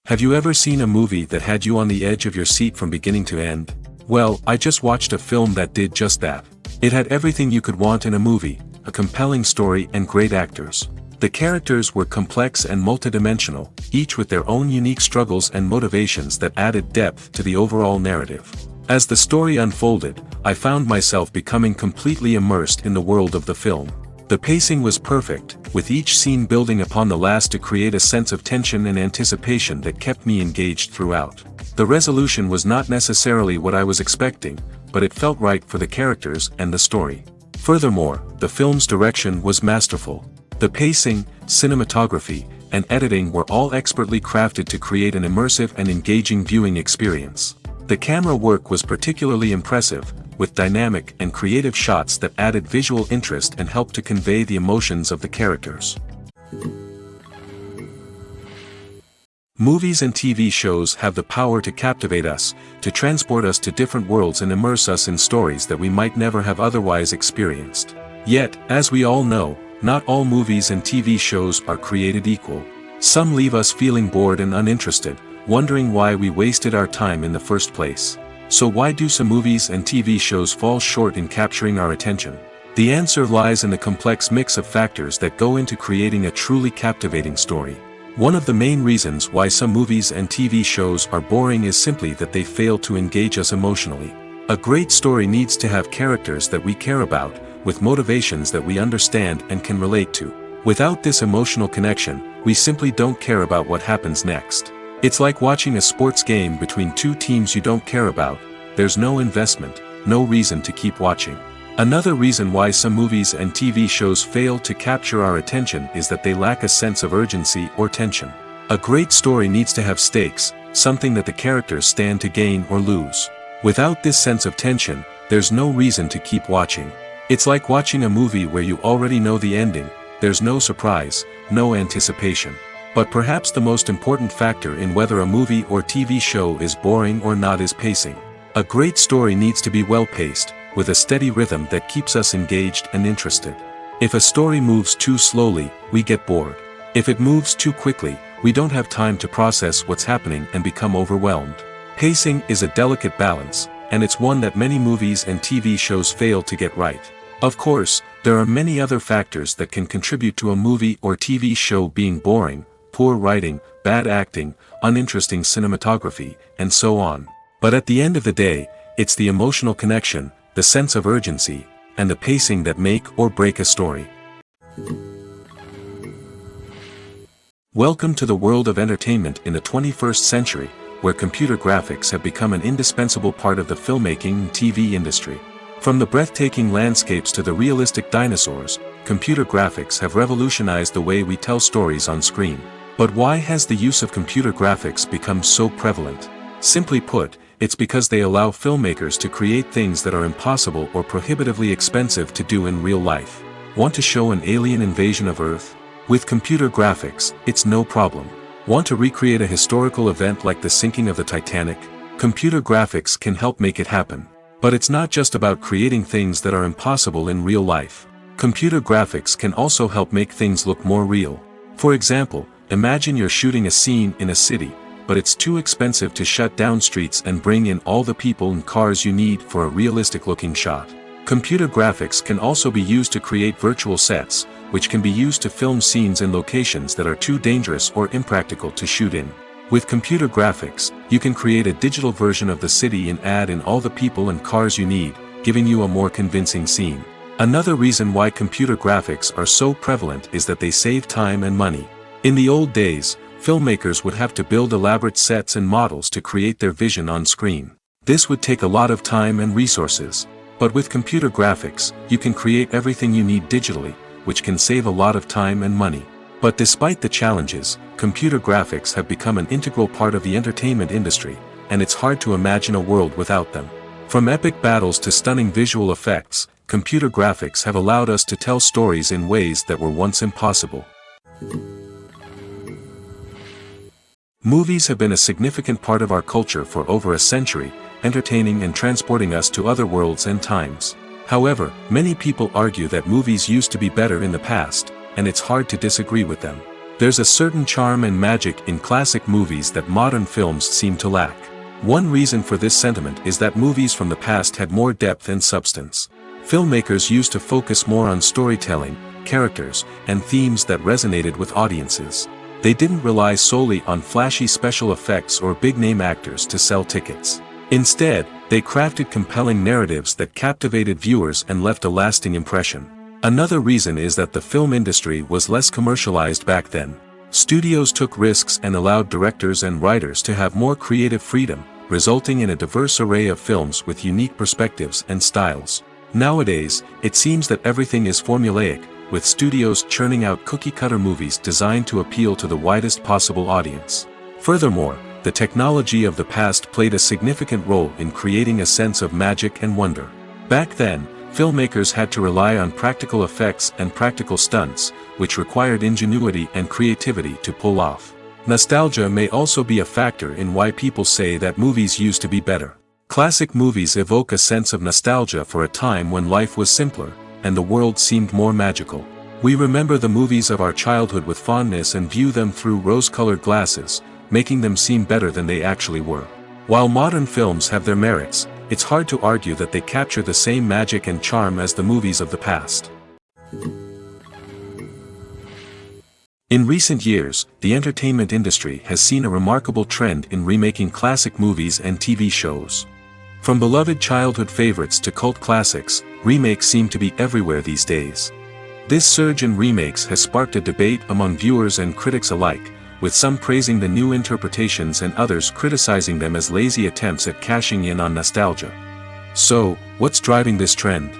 Have you ever seen a movie that had you on the edge of your seat from beginning to end? Well, I just watched a film that did just that. It had everything you could want in a movie, a compelling story and great actors. The characters were complex and multidimensional, each with their own unique struggles and motivations that added depth to the overall narrative. As the story unfolded, I found myself becoming completely immersed in the world of the film. The pacing was perfect, with each scene building upon the last to create a sense of tension and anticipation that kept me engaged throughout. The resolution was not necessarily what I was expecting, but it felt right for the characters and the story. Furthermore, the film's direction was masterful. The pacing, cinematography, and editing were all expertly crafted to create an immersive and engaging viewing experience. The camera work was particularly impressive, with dynamic and creative shots that added visual interest and helped to convey the emotions of the characters. Movies and TV shows have the power to captivate us, to transport us to different worlds and immerse us in stories that we might never have otherwise experienced. Yet, as we all know, not all movies and TV shows are created equal. Some leave us feeling bored and uninterested, wondering why we wasted our time in the first place. So why do some movies and TV shows fall short in capturing our attention? The answer lies in the complex mix of factors that go into creating a truly captivating story. One of the main reasons why some movies and TV shows are boring is simply that they fail to engage us emotionally. A great story needs to have characters that we care about, with motivations that we understand and can relate to. Without this emotional connection, we simply don't care about what happens next. It's like watching a sports game between two teams you don't care about. There's no investment, no reason to keep watching. Another reason why some movies and TV shows fail to capture our attention is that they lack a sense of urgency or tension. A great story needs to have stakes, something that the characters stand to gain or lose. Without this sense of tension, there's no reason to keep watching. It's like watching a movie where you already know the ending. There's no surprise, no anticipation. But perhaps the most important factor in whether a movie or TV show is boring or not is pacing. A great story needs to be well-paced, with a steady rhythm that keeps us engaged and interested. If a story moves too slowly, we get bored. If it moves too quickly, we don't have time to process what's happening and become overwhelmed. Pacing is a delicate balance, and it's one that many movies and TV shows fail to get right. Of course, there are many other factors that can contribute to a movie or TV show being boring: poor writing, bad acting, uninteresting cinematography, and so on. But at the end of the day, it's the emotional connection, the sense of urgency, and the pacing that make or break a story. Welcome to the world of entertainment in the 21st century, where computer graphics have become an indispensable part of the filmmaking and TV industry. From the breathtaking landscapes to the realistic dinosaurs, computer graphics have revolutionized the way we tell stories on screen. But why has the use of computer graphics become so prevalent? Simply put, it's because they allow filmmakers to create things that are impossible or prohibitively expensive to do in real life. Want to show an alien invasion of Earth? With computer graphics, it's no problem. Want to recreate a historical event like the sinking of the Titanic? Computer graphics can help make it happen. But it's not just about creating things that are impossible in real life. Computer graphics can also help make things look more real. For example, imagine you're shooting a scene in a city, but it's too expensive to shut down streets and bring in all the people and cars you need for a realistic-looking shot. Computer graphics can also be used to create virtual sets, which can be used to film scenes in locations that are too dangerous or impractical to shoot in. With computer graphics, you can create a digital version of the city and add in all the people and cars you need, giving you a more convincing scene. Another reason why computer graphics are so prevalent is that they save time and money. In the old days, filmmakers would have to build elaborate sets and models to create their vision on screen. This would take a lot of time and resources. But with computer graphics, you can create everything you need digitally, which can save a lot of time and money. But despite the challenges, computer graphics have become an integral part of the entertainment industry, and it's hard to imagine a world without them. From epic battles to stunning visual effects, computer graphics have allowed us to tell stories in ways that were once impossible. Movies have been a significant part of our culture for over a century, entertaining and transporting us to other worlds and times. However, many people argue that movies used to be better in the past, and it's hard to disagree with them. There's a certain charm and magic in classic movies that modern films seem to lack. One reason for this sentiment is that movies from the past had more depth and substance. Filmmakers used to focus more on storytelling, characters, and themes that resonated with audiences. They didn't rely solely on flashy special effects or big-name actors to sell tickets. Instead, they crafted compelling narratives that captivated viewers and left a lasting impression. Another reason is that the film industry was less commercialized back then. Studios took risks and allowed directors and writers to have more creative freedom, resulting in a diverse array of films with unique perspectives and styles. Nowadays, it seems that everything is formulaic, with studios churning out cookie-cutter movies designed to appeal to the widest possible audience. Furthermore, the technology of the past played a significant role in creating a sense of magic and wonder. Back then, filmmakers had to rely on practical effects and practical stunts, which required ingenuity and creativity to pull off. Nostalgia may also be a factor in why people say that movies used to be better. Classic movies evoke a sense of nostalgia for a time when life was simpler, and the world seemed more magical. We remember the movies of our childhood with fondness and view them through rose-colored glasses, making them seem better than they actually were. While modern films have their merits, it's hard to argue that they capture the same magic and charm as the movies of the past. In recent years, the entertainment industry has seen a remarkable trend in remaking classic movies and TV shows. From beloved childhood favorites to cult classics, remakes seem to be everywhere these days. This surge in remakes has sparked a debate among viewers and critics alike, with some praising the new interpretations and others criticizing them as lazy attempts at cashing in on nostalgia. So, what's driving this trend?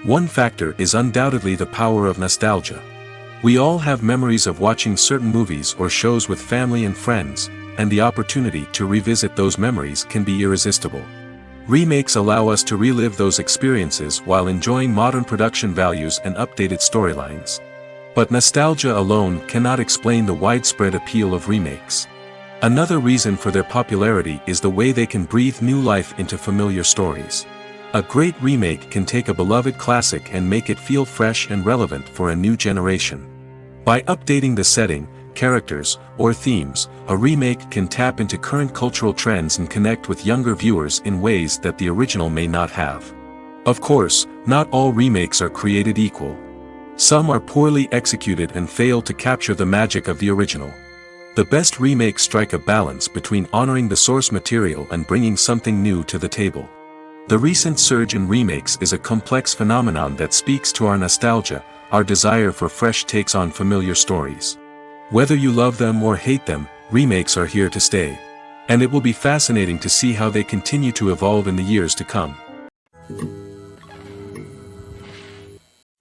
One factor is undoubtedly the power of nostalgia. We all have memories of watching certain movies or shows with family and friends, and the opportunity to revisit those memories can be irresistible. Remakes allow us to relive those experiences while enjoying modern production values and updated storylines. But nostalgia alone cannot explain the widespread appeal of remakes. Another reason for their popularity is the way they can breathe new life into familiar stories. A great remake can take a beloved classic and make it feel fresh and relevant for a new generation. By updating the setting, characters, or themes, a remake can tap into current cultural trends and connect with younger viewers in ways that the original may not have. Of course, not all remakes are created equal. Some are poorly executed and fail to capture the magic of the original. The best remakes strike a balance between honoring the source material and bringing something new to the table. The recent surge in remakes is a complex phenomenon that speaks to our nostalgia, our desire for fresh takes on familiar stories. Whether you love them or hate them, remakes are here to stay. And it will be fascinating to see how they continue to evolve in the years to come.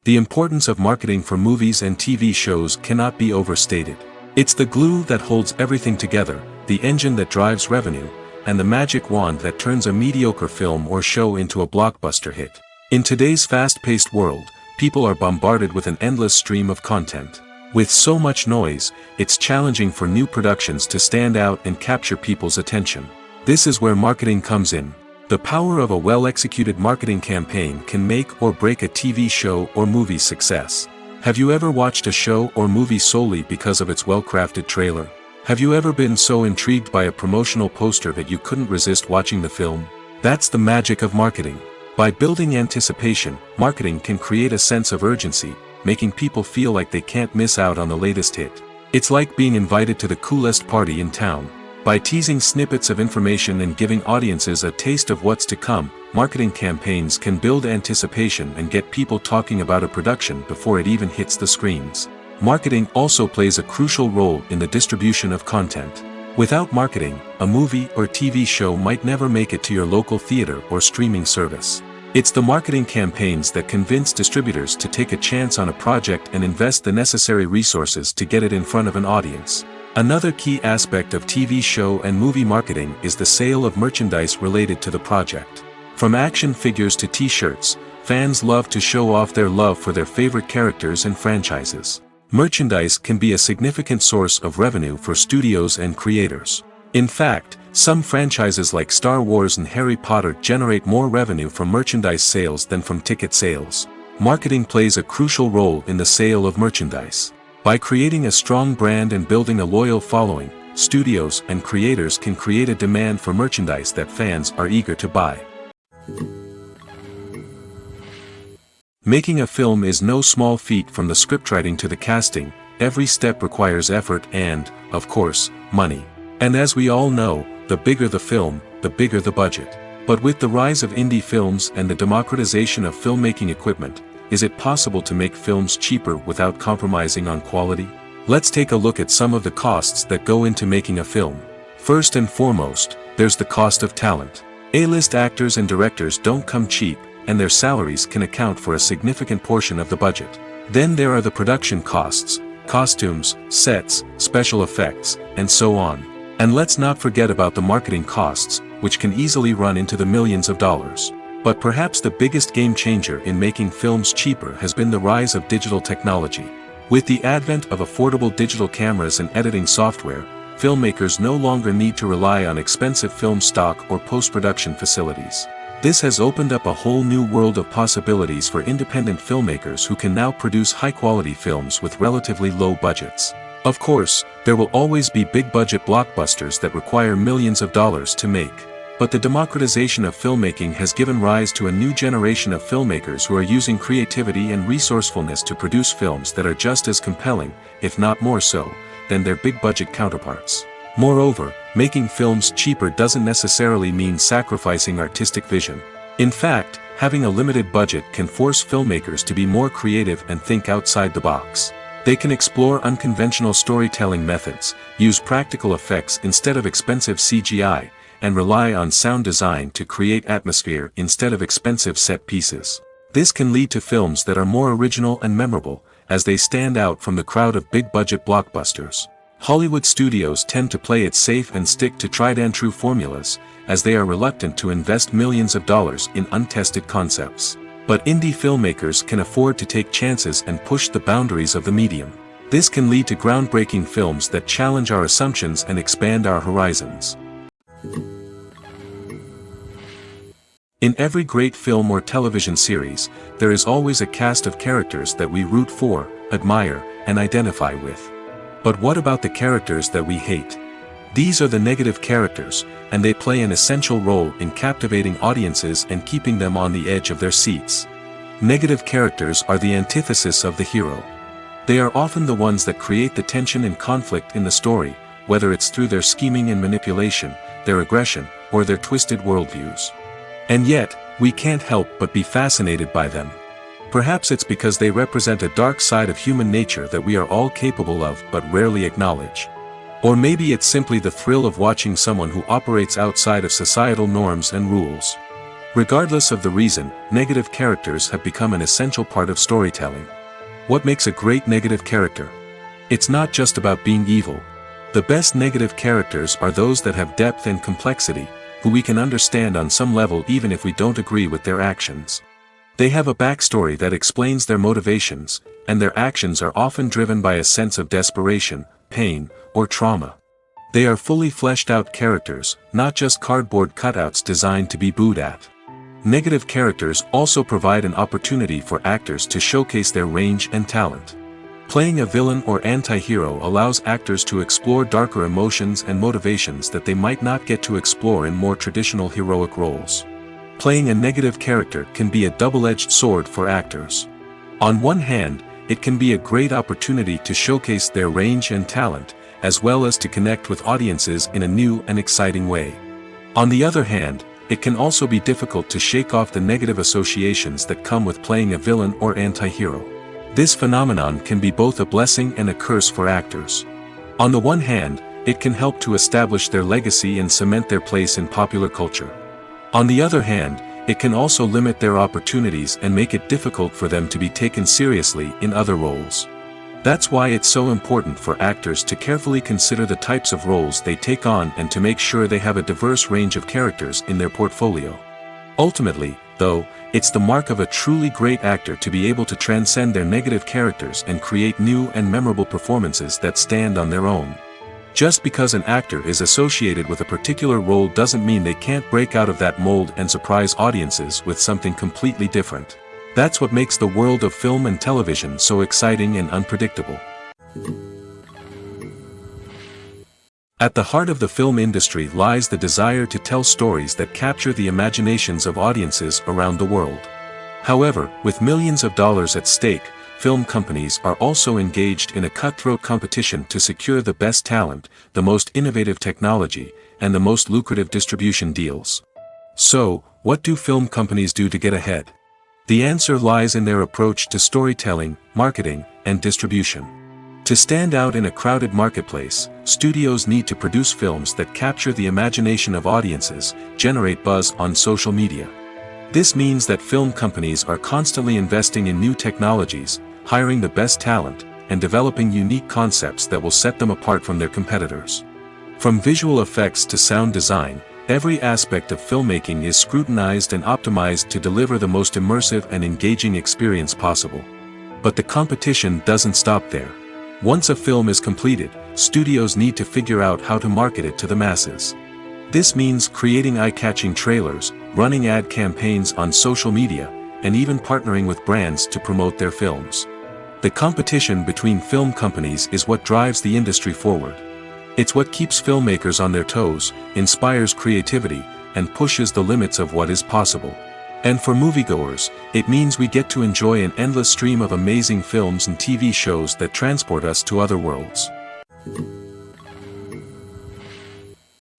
The importance of marketing for movies and TV shows cannot be overstated. It's the glue that holds everything together, the engine that drives revenue, and the magic wand that turns a mediocre film or show into a blockbuster hit. In today's fast-paced world, people are bombarded with an endless stream of content. With so much noise, it's challenging for new productions to stand out and capture people's attention. This is where marketing comes in. The power of a well-executed marketing campaign can make or break a TV show or movie's success. Have you ever watched a show or movie solely because of its well-crafted trailer? Have you ever been so intrigued by a promotional poster that you couldn't resist watching the film? That's the magic of marketing. By building anticipation, marketing can create a sense of urgency, making people feel like they can't miss out on the latest hit. It's like being invited to the coolest party in town. By teasing snippets of information and giving audiences a taste of what's to come, marketing campaigns can build anticipation and get people talking about a production before it even hits the screens. Marketing also plays a crucial role in the distribution of content. Without marketing, a movie or TV show might never make it to your local theater or streaming service. It's the marketing campaigns that convince distributors to take a chance on a project and invest the necessary resources to get it in front of an audience. Another key aspect of TV show and movie marketing is the sale of merchandise related to the project. From action figures to t-shirts, fans love to show off their love for their favorite characters and franchises. Merchandise can be a significant source of revenue for studios and creators. In fact, some franchises like Star Wars and Harry Potter generate more revenue from merchandise sales than from ticket sales. Marketing plays a crucial role in the sale of merchandise. By creating a strong brand and building a loyal following, studios and creators can create a demand for merchandise that fans are eager to buy. Making a film is no small feat. From the scriptwriting to the casting, every step requires effort and, of course, money. And as we all know, the bigger the film, the bigger the budget. But with the rise of indie films and the democratization of filmmaking equipment, is it possible to make films cheaper without compromising on quality? Let's take a look at some of the costs that go into making a film. First and foremost, there's the cost of talent. A-list actors and directors don't come cheap, and their salaries can account for a significant portion of the budget. Then there are the production costs, costumes, sets, special effects, and so on. And let's not forget about the marketing costs, which can easily run into the millions of dollars. But perhaps the biggest game changer in making films cheaper has been the rise of digital technology. With the advent of affordable digital cameras and editing software, filmmakers no longer need to rely on expensive film stock or post-production facilities. This has opened up a whole new world of possibilities for independent filmmakers who can now produce high-quality films with relatively low budgets. Of course, there will always be big-budget blockbusters that require millions of dollars to make. But the democratization of filmmaking has given rise to a new generation of filmmakers who are using creativity and resourcefulness to produce films that are just as compelling, if not more so, than their big-budget counterparts. Moreover, making films cheaper doesn't necessarily mean sacrificing artistic vision. In fact, having a limited budget can force filmmakers to be more creative and think outside the box. They can explore unconventional storytelling methods, use practical effects instead of expensive CGI, and rely on sound design to create atmosphere instead of expensive set pieces. This can lead to films that are more original and memorable, as they stand out from the crowd of big-budget blockbusters. Hollywood studios tend to play it safe and stick to tried-and-true formulas, as they are reluctant to invest millions of dollars in untested concepts. But indie filmmakers can afford to take chances and push the boundaries of the medium. This can lead to groundbreaking films that challenge our assumptions and expand our horizons. In every great film or television series, there is always a cast of characters that we root for, admire, and identify with. But what about the characters that we hate? These are the negative characters, and they play an essential role in captivating audiences and keeping them on the edge of their seats. Negative characters are the antithesis of the hero. They are often the ones that create the tension and conflict in the story, whether it's through their scheming and manipulation, their aggression, or their twisted worldviews. And yet, we can't help but be fascinated by them. Perhaps it's because they represent a dark side of human nature that we are all capable of but rarely acknowledge. Or maybe it's simply the thrill of watching someone who operates outside of societal norms and rules. Regardless of the reason, negative characters have become an essential part of storytelling. What makes a great negative character? It's not just about being evil. The best negative characters are those that have depth and complexity, who we can understand on some level even if we don't agree with their actions. They have a backstory that explains their motivations, and their actions are often driven by a sense of desperation, pain, or trauma. They are fully fleshed out characters, not just cardboard cutouts designed to be booed at. Negative characters also provide an opportunity for actors to showcase their range and talent. Playing a villain or anti-hero allows actors to explore darker emotions and motivations that they might not get to explore in more traditional heroic roles. Playing a negative character can be a double-edged sword for actors. On one hand, it can be a great opportunity to showcase their range and talent, as well as to connect with audiences in a new and exciting way. On the other hand, it can also be difficult to shake off the negative associations that come with playing a villain or anti-hero. This phenomenon can be both a blessing and a curse for actors. On the one hand, it can help to establish their legacy and cement their place in popular culture. On the other hand, it can also limit their opportunities and make it difficult for them to be taken seriously in other roles. That's why it's so important for actors to carefully consider the types of roles they take on and to make sure they have a diverse range of characters in their portfolio. Ultimately, though, it's the mark of a truly great actor to be able to transcend their negative characters and create new and memorable performances that stand on their own. Just because an actor is associated with a particular role doesn't mean they can't break out of that mold and surprise audiences with something completely different. That's what makes the world of film and television so exciting and unpredictable. At the heart of the film industry lies the desire to tell stories that capture the imaginations of audiences around the world. However, with millions of dollars at stake, film companies are also engaged in a cutthroat competition to secure the best talent, the most innovative technology, and the most lucrative distribution deals. So, what do film companies do to get ahead? The answer lies in their approach to storytelling, marketing, and distribution. To stand out in a crowded marketplace, studios need to produce films that capture the imagination of audiences, generate buzz on social media. This means that film companies are constantly investing in new technologies, hiring the best talent, and developing unique concepts that will set them apart from their competitors. From visual effects to sound design, every aspect of filmmaking is scrutinized and optimized to deliver the most immersive and engaging experience possible. But the competition doesn't stop there. Once a film is completed, studios need to figure out how to market it to the masses. This means creating eye-catching trailers, running ad campaigns on social media, and even partnering with brands to promote their films. The competition between film companies is what drives the industry forward. It's what keeps filmmakers on their toes, inspires creativity, and pushes the limits of what is possible. And for moviegoers, it means we get to enjoy an endless stream of amazing films and TV shows that transport us to other worlds.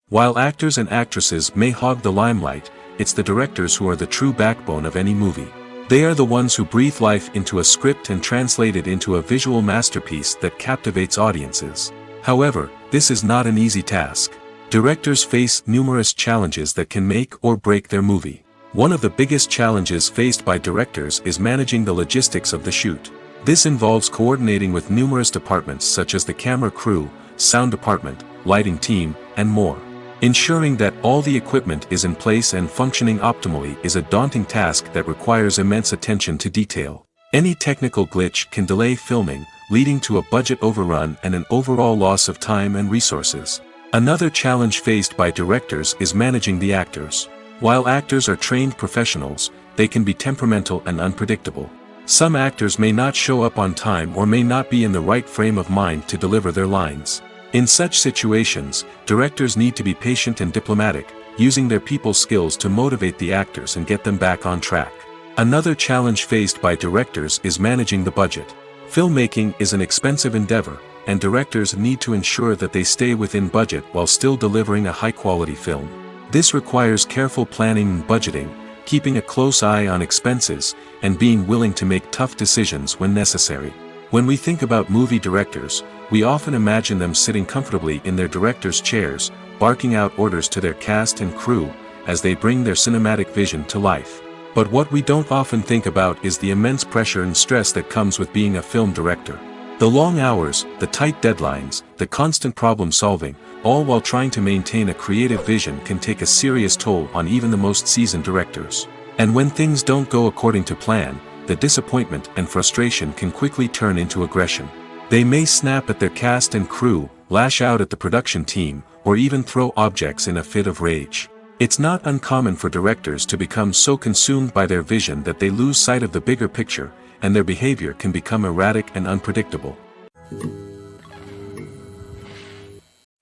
While actors and actresses may hog the limelight, it's the directors who are the true backbone of any movie. They are the ones who breathe life into a script and translate it into a visual masterpiece that captivates audiences. However, this is not an easy task. Directors face numerous challenges that can make or break their movie. One of the biggest challenges faced by directors is managing the logistics of the shoot. This involves coordinating with numerous departments such as the camera crew, sound department, lighting team, and more. Ensuring that all the equipment is in place and functioning optimally is a daunting task that requires immense attention to detail. Any technical glitch can delay filming, leading to a budget overrun and an overall loss of time and resources. Another challenge faced by directors is managing the actors. While actors are trained professionals, they can be temperamental and unpredictable. Some actors may not show up on time or may not be in the right frame of mind to deliver their lines. In such situations, directors need to be patient and diplomatic, using their people skills to motivate the actors and get them back on track. Another challenge faced by directors is managing the budget. Filmmaking is an expensive endeavor, and directors need to ensure that they stay within budget while still delivering a high-quality film. This requires careful planning and budgeting, keeping a close eye on expenses, and being willing to make tough decisions when necessary. When we think about movie directors, we often imagine them sitting comfortably in their director's chairs, barking out orders to their cast and crew, as they bring their cinematic vision to life. But what we don't often think about is the immense pressure and stress that comes with being a film director. The long hours, the tight deadlines, the constant problem solving, all while trying to maintain a creative vision can take a serious toll on even the most seasoned directors. And when things don't go according to plan, the disappointment and frustration can quickly turn into aggression. They may snap at their cast and crew, lash out at the production team, or even throw objects in a fit of rage. It's not uncommon for directors to become so consumed by their vision that they lose sight of the bigger picture, and their behavior can become erratic and unpredictable.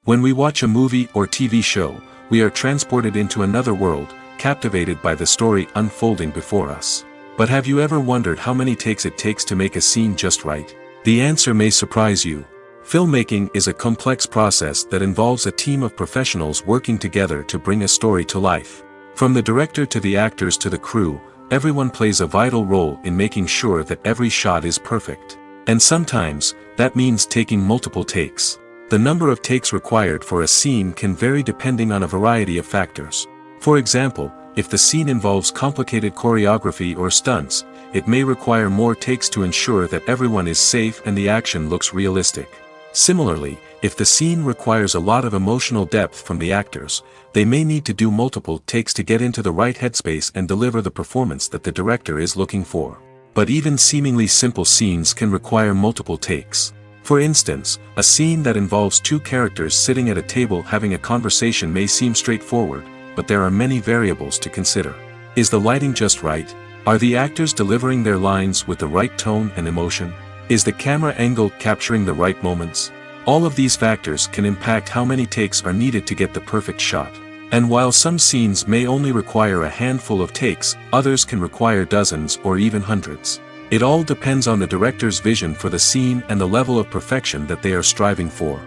When we watch a movie or TV show, we are transported into another world, captivated by the story unfolding before us. But have you ever wondered how many takes it takes to make a scene just right? The answer may surprise you. Filmmaking is a complex process that involves a team of professionals working together to bring a story to life. From the director to the actors to the crew, everyone plays a vital role in making sure that every shot is perfect. And sometimes, that means taking multiple takes. The number of takes required for a scene can vary depending on a variety of factors. For example, if the scene involves complicated choreography or stunts, it may require more takes to ensure that everyone is safe and the action looks realistic. Similarly, if the scene requires a lot of emotional depth from the actors, they may need to do multiple takes to get into the right headspace and deliver the performance that the director is looking for. But even seemingly simple scenes can require multiple takes. For instance, a scene that involves two characters sitting at a table having a conversation may seem straightforward, but there are many variables to consider. Is the lighting just right? Are the actors delivering their lines with the right tone and emotion? Is the camera angle capturing the right moments? All of these factors can impact how many takes are needed to get the perfect shot. And while some scenes may only require a handful of takes, others can require dozens or even hundreds. It all depends on the director's vision for the scene and the level of perfection that they are striving for.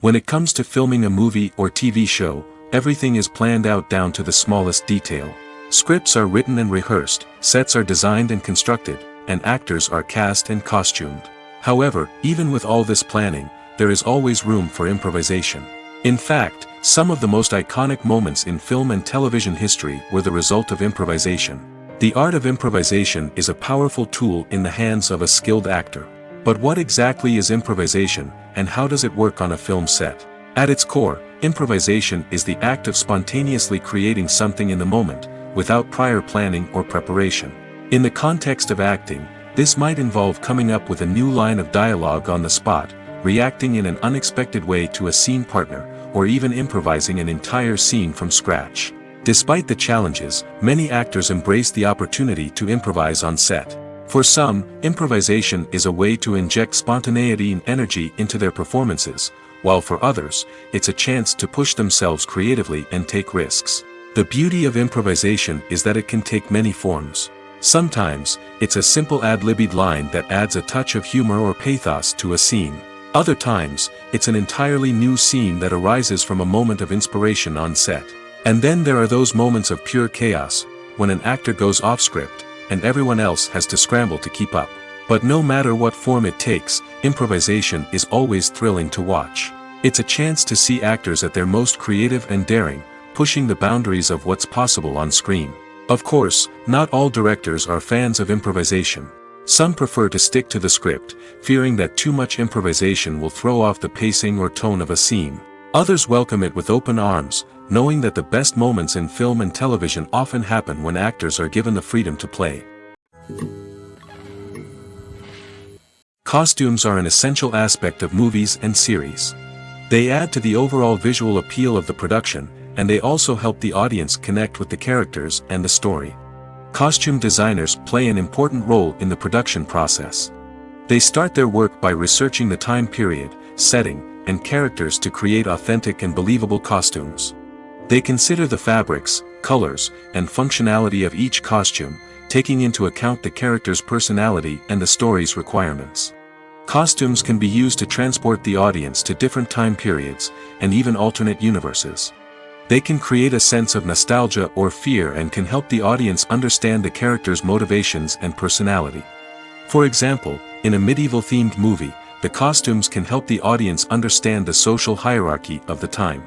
When it comes to filming a movie or TV show, everything is planned out down to the smallest detail. Scripts are written and rehearsed, sets are designed and constructed, and actors are cast and costumed. However, even with all this planning, there is always room for improvisation. In fact, some of the most iconic moments in film and television history were the result of improvisation. The art of improvisation is a powerful tool in the hands of a skilled actor. But what exactly is improvisation, and how does it work on a film set? At its core, improvisation is the act of spontaneously creating something in the moment, without prior planning or preparation. In the context of acting, this might involve coming up with a new line of dialogue on the spot, reacting in an unexpected way to a scene partner, or even improvising an entire scene from scratch. Despite the challenges, many actors embrace the opportunity to improvise on set. For some, improvisation is a way to inject spontaneity and energy into their performances, while for others, it's a chance to push themselves creatively and take risks. The beauty of improvisation is that it can take many forms. Sometimes, it's a simple ad-libbed line that adds a touch of humor or pathos to a scene. Other times, it's an entirely new scene that arises from a moment of inspiration on set. And then there are those moments of pure chaos, when an actor goes off script, and everyone else has to scramble to keep up. But no matter what form it takes, improvisation is always thrilling to watch. It's a chance to see actors at their most creative and daring, pushing the boundaries of what's possible on screen. Of course, not all directors are fans of improvisation. Some prefer to stick to the script, fearing that too much improvisation will throw off the pacing or tone of a scene. Others welcome it with open arms, knowing that the best moments in film and television often happen when actors are given the freedom to play. Costumes are an essential aspect of movies and series. They add to the overall visual appeal of the production, and they also help the audience connect with the characters and the story. Costume designers play an important role in the production process. They start their work by researching the time period, setting, and characters to create authentic and believable costumes. They consider the fabrics, colors, and functionality of each costume, taking into account the character's personality and the story's requirements. Costumes can be used to transport the audience to different time periods, and even alternate universes. They can create a sense of nostalgia or fear and can help the audience understand the character's motivations and personality. For example, in a medieval-themed movie, the costumes can help the audience understand the social hierarchy of the time.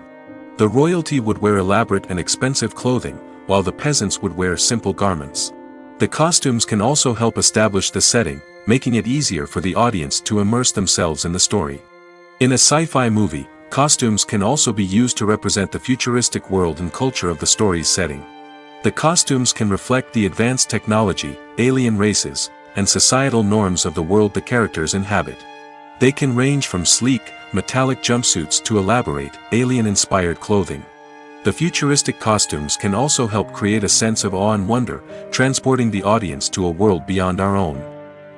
The royalty would wear elaborate and expensive clothing, while the peasants would wear simple garments. The costumes can also help establish the setting, making it easier for the audience to immerse themselves in the story. In a sci-fi movie, costumes can also be used to represent the futuristic world and culture of the story's setting. The costumes can reflect the advanced technology, alien races, and societal norms of the world the characters inhabit. They can range from sleek, metallic jumpsuits to elaborate, alien-inspired clothing. The futuristic costumes can also help create a sense of awe and wonder, transporting the audience to a world beyond our own.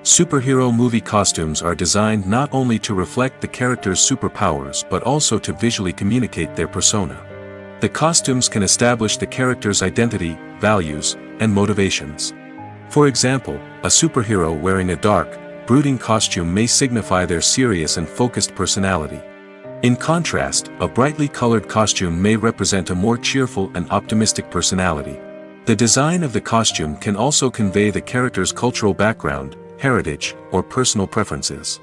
Superhero movie costumes are designed not only to reflect the character's superpowers but also to visually communicate their persona. The costumes can establish the character's identity, values, and motivations. For example, a superhero wearing a dark, brooding costume may signify their serious and focused personality. In contrast, a brightly colored costume may represent a more cheerful and optimistic personality. The design of the costume can also convey the character's cultural background, heritage, or personal preferences.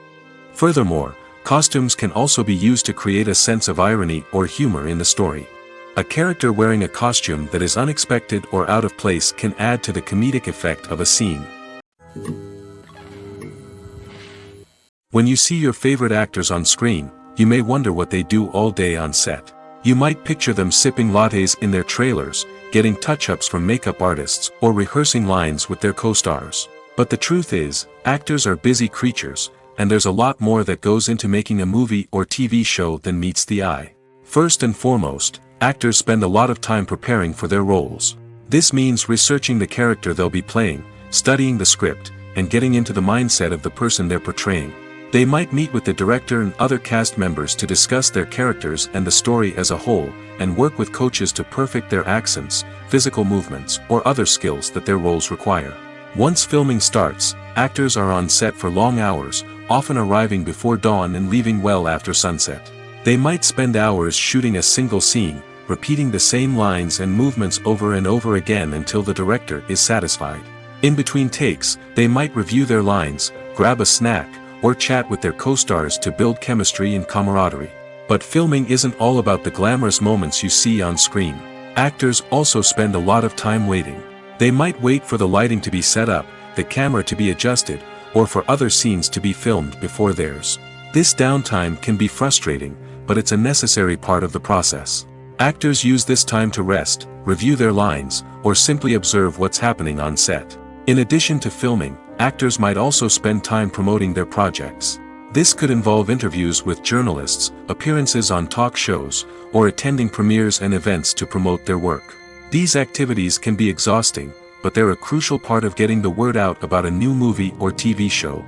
Furthermore, costumes can also be used to create a sense of irony or humor in the story. A character wearing a costume that is unexpected or out of place can add to the comedic effect of a scene. When you see your favorite actors on screen, you may wonder what they do all day on set. You might picture them sipping lattes in their trailers, getting touch-ups from makeup artists, or rehearsing lines with their co-stars. But the truth is, actors are busy creatures, and there's a lot more that goes into making a movie or TV show than meets the eye. First and foremost, actors spend a lot of time preparing for their roles. This means researching the character they'll be playing, studying the script, and getting into the mindset of the person they're portraying. They might meet with the director and other cast members to discuss their characters and the story as a whole, and work with coaches to perfect their accents, physical movements, or other skills that their roles require. Once filming starts, actors are on set for long hours, often arriving before dawn and leaving well after sunset. They might spend hours shooting a single scene, repeating the same lines and movements over and over again until the director is satisfied. In between takes, they might review their lines, grab a snack, or chat with their co-stars to build chemistry and camaraderie. But filming isn't all about the glamorous moments you see on screen. Actors also spend a lot of time waiting. They might wait for the lighting to be set up, the camera to be adjusted, or for other scenes to be filmed before theirs. This downtime can be frustrating, but it's a necessary part of the process. Actors use this time to rest, review their lines, or simply observe what's happening on set. In addition to filming, actors might also spend time promoting their projects. This could involve interviews with journalists, appearances on talk shows, or attending premieres and events to promote their work. These activities can be exhausting, but they're a crucial part of getting the word out about a new movie or TV show.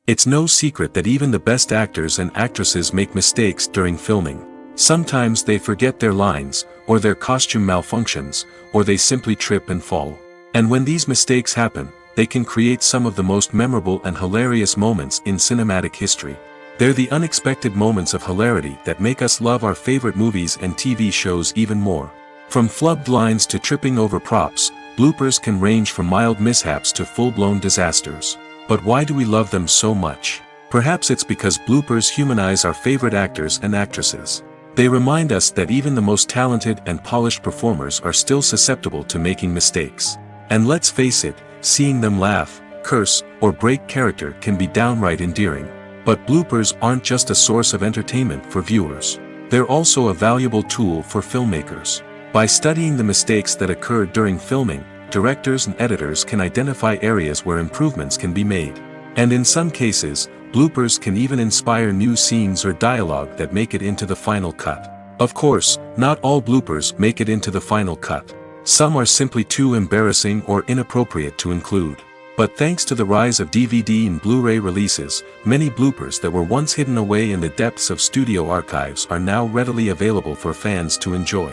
It's no secret that even the best actors and actresses make mistakes during filming. Sometimes they forget their lines, or their costume malfunctions, or they simply trip and fall. And when these mistakes happen, they can create some of the most memorable and hilarious moments in cinematic history. They're the unexpected moments of hilarity that make us love our favorite movies and TV shows even more. From flubbed lines to tripping over props, bloopers can range from mild mishaps to full-blown disasters. But why do we love them so much? Perhaps it's because bloopers humanize our favorite actors and actresses. They remind us that even the most talented and polished performers are still susceptible to making mistakes. And let's face it, seeing them laugh, curse, or break character can be downright endearing. But bloopers aren't just a source of entertainment for viewers. They're also a valuable tool for filmmakers. By studying the mistakes that occurred during filming, directors and editors can identify areas where improvements can be made. And in some cases, bloopers can even inspire new scenes or dialogue that make it into the final cut. Of course, not all bloopers make it into the final cut. Some are simply too embarrassing or inappropriate to include. But thanks to the rise of DVD and Blu-ray releases, many bloopers that were once hidden away in the depths of studio archives are now readily available for fans to enjoy.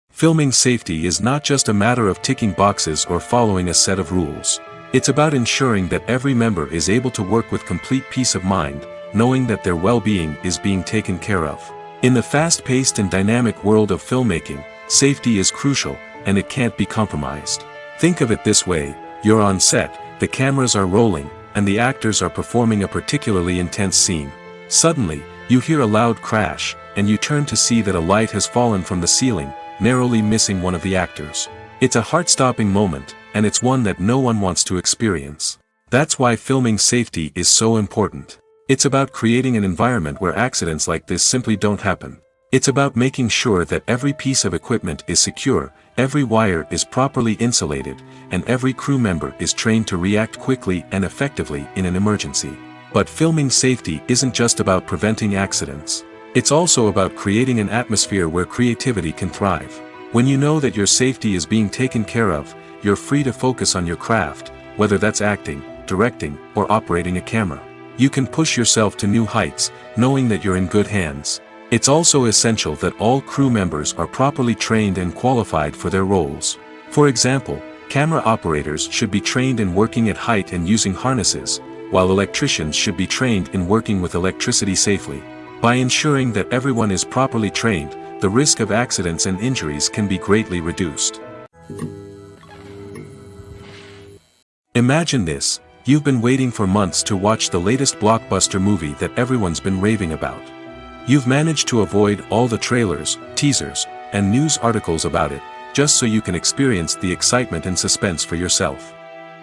Filming safety is not just a matter of ticking boxes or following a set of rules. It's about ensuring that every member is able to work with complete peace of mind, knowing that their well-being is being taken care of. In the fast-paced and dynamic world of filmmaking, safety is crucial, and it can't be compromised. Think of it this way: you're on set, the cameras are rolling, and the actors are performing a particularly intense scene. Suddenly, you hear a loud crash, and you turn to see that a light has fallen from the ceiling, narrowly missing one of the actors. It's a heart-stopping moment, and it's one that no one wants to experience. That's why filming safety is so important. It's about creating an environment where accidents like this simply don't happen. It's about making sure that every piece of equipment is secure, every wire is properly insulated, and every crew member is trained to react quickly and effectively in an emergency. But filming safety isn't just about preventing accidents. It's also about creating an atmosphere where creativity can thrive. When you know that your safety is being taken care of, you're free to focus on your craft, whether that's acting, directing, or operating a camera. You can push yourself to new heights, knowing that you're in good hands. It's also essential that all crew members are properly trained and qualified for their roles. For example, camera operators should be trained in working at height and using harnesses, while electricians should be trained in working with electricity safely. By ensuring that everyone is properly trained, the risk of accidents and injuries can be greatly reduced. Imagine this: you've been waiting for months to watch the latest blockbuster movie that everyone's been raving about. You've managed to avoid all the trailers, teasers, and news articles about it, just so you can experience the excitement and suspense for yourself.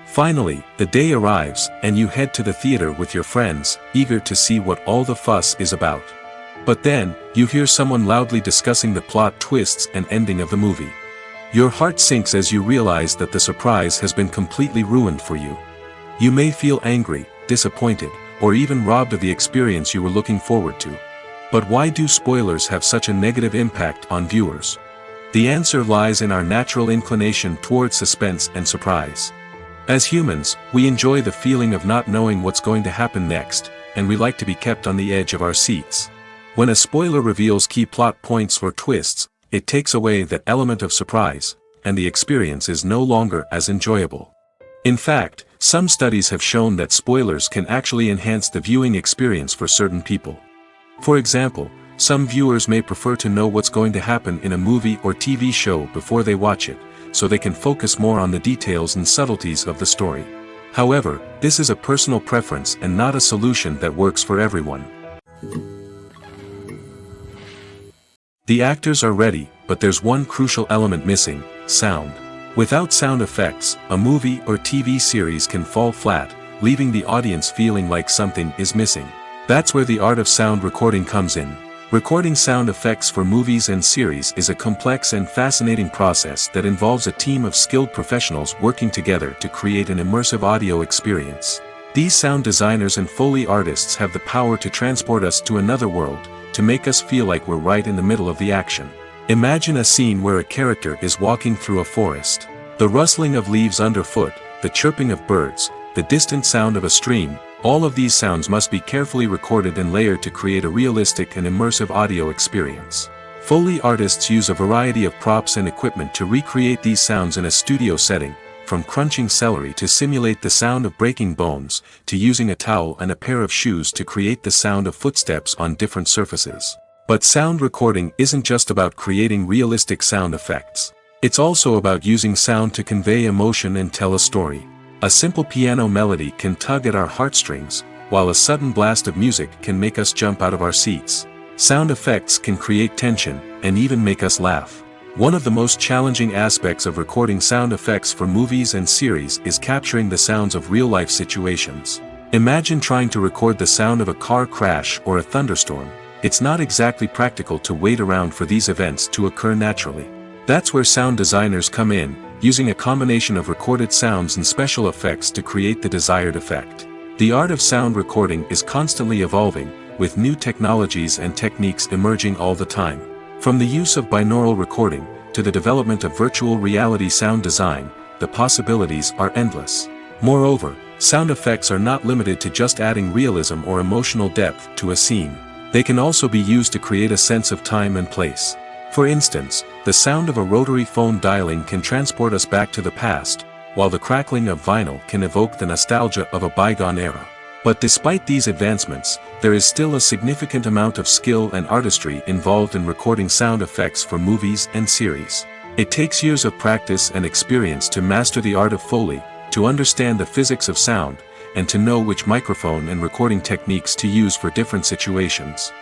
Finally, the day arrives, and you head to the theater with your friends, eager to see what all the fuss is about. But then, you hear someone loudly discussing the plot twists and ending of the movie. Your heart sinks as you realize that the surprise has been completely ruined for you. You may feel angry, disappointed, or even robbed of the experience you were looking forward to. But why do spoilers have such a negative impact on viewers? The answer lies in our natural inclination towards suspense and surprise. As humans, we enjoy the feeling of not knowing what's going to happen next, and we like to be kept on the edge of our seats. When a spoiler reveals key plot points or twists, it takes away that element of surprise, and the experience is no longer as enjoyable. In fact, some studies have shown that spoilers can actually enhance the viewing experience for certain people. For example, some viewers may prefer to know what's going to happen in a movie or TV show before they watch it, so they can focus more on the details and subtleties of the story. However, this is a personal preference and not a solution that works for everyone. The actors are ready, but there's one crucial element missing: sound. Without sound effects, a movie or TV series can fall flat, leaving the audience feeling like something is missing. That's where the art of sound recording comes in. Recording sound effects for movies and series is a complex and fascinating process that involves a team of skilled professionals working together to create an immersive audio experience. These sound designers and Foley artists have the power to transport us to another world, to make us feel like we're right in the middle of the action. Imagine a scene where a character is walking through a forest. The rustling of leaves underfoot, the chirping of birds, the distant sound of a stream, all of these sounds must be carefully recorded and layered to create a realistic and immersive audio experience. Foley artists use a variety of props and equipment to recreate these sounds in a studio setting, from crunching celery to simulate the sound of breaking bones, to using a towel and a pair of shoes to create the sound of footsteps on different surfaces. But sound recording isn't just about creating realistic sound effects. It's also about using sound to convey emotion and tell a story. A simple piano melody can tug at our heartstrings, while a sudden blast of music can make us jump out of our seats. Sound effects can create tension, and even make us laugh. One of the most challenging aspects of recording sound effects for movies and series is capturing the sounds of real-life situations. Imagine trying to record the sound of a car crash or a thunderstorm. It's not exactly practical to wait around for these events to occur naturally. That's where sound designers come in, using a combination of recorded sounds and special effects to create the desired effect. The art of sound recording is constantly evolving, with new technologies and techniques emerging all the time. From the use of binaural recording, to the development of virtual reality sound design, the possibilities are endless. Moreover, sound effects are not limited to just adding realism or emotional depth to a scene. They can also be used to create a sense of time and place. For instance, the sound of a rotary phone dialing can transport us back to the past, while the crackling of vinyl can evoke the nostalgia of a bygone era. But despite these advancements, there is still a significant amount of skill and artistry involved in recording sound effects for movies and series. It takes years of practice and experience to master the art of Foley, to understand the physics of sound, and to know which microphone and recording techniques to use for different situations.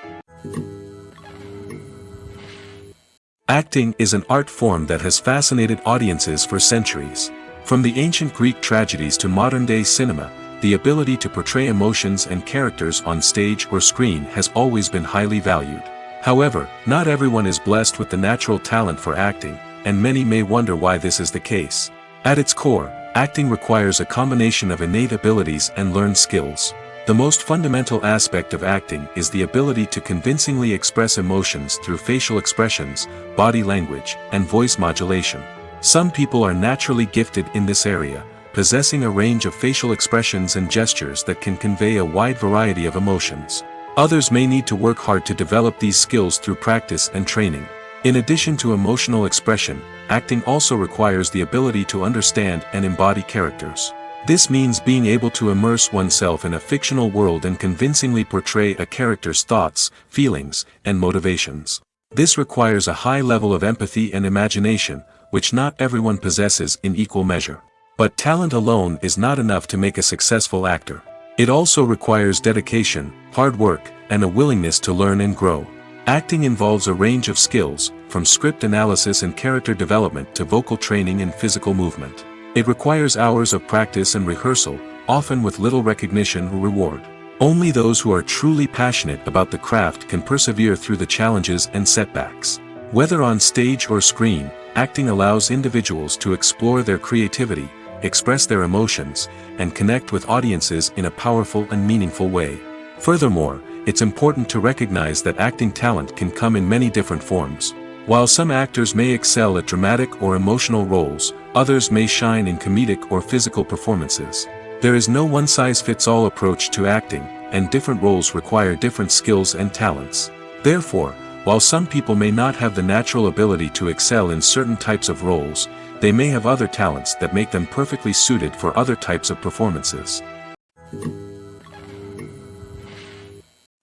Acting is an art form that has fascinated audiences for centuries. From the ancient Greek tragedies to modern-day cinema, the ability to portray emotions and characters on stage or screen has always been highly valued. However, not everyone is blessed with the natural talent for acting, and many may wonder why this is the case. At its core, acting requires a combination of innate abilities and learned skills. The most fundamental aspect of acting is the ability to convincingly express emotions through facial expressions, body language, and voice modulation. Some people are naturally gifted in this area, possessing a range of facial expressions and gestures that can convey a wide variety of emotions. Others may need to work hard to develop these skills through practice and training. In addition to emotional expression, acting also requires the ability to understand and embody characters. This means being able to immerse oneself in a fictional world and convincingly portray a character's thoughts, feelings, and motivations. This requires a high level of empathy and imagination, which not everyone possesses in equal measure. But talent alone is not enough to make a successful actor. It also requires dedication, hard work, and a willingness to learn and grow. Acting involves a range of skills, from script analysis and character development to vocal training and physical movement. It requires hours of practice and rehearsal, often with little recognition or reward. Only those who are truly passionate about the craft can persevere through the challenges and setbacks. Whether on stage or screen, acting allows individuals to explore their creativity, express their emotions, and connect with audiences in a powerful and meaningful way. Furthermore, it's important to recognize that acting talent can come in many different forms. While some actors may excel at dramatic or emotional roles, others may shine in comedic or physical performances. There is no one-size-fits-all approach to acting, and different roles require different skills and talents. Therefore, while some people may not have the natural ability to excel in certain types of roles, they may have other talents that make them perfectly suited for other types of performances.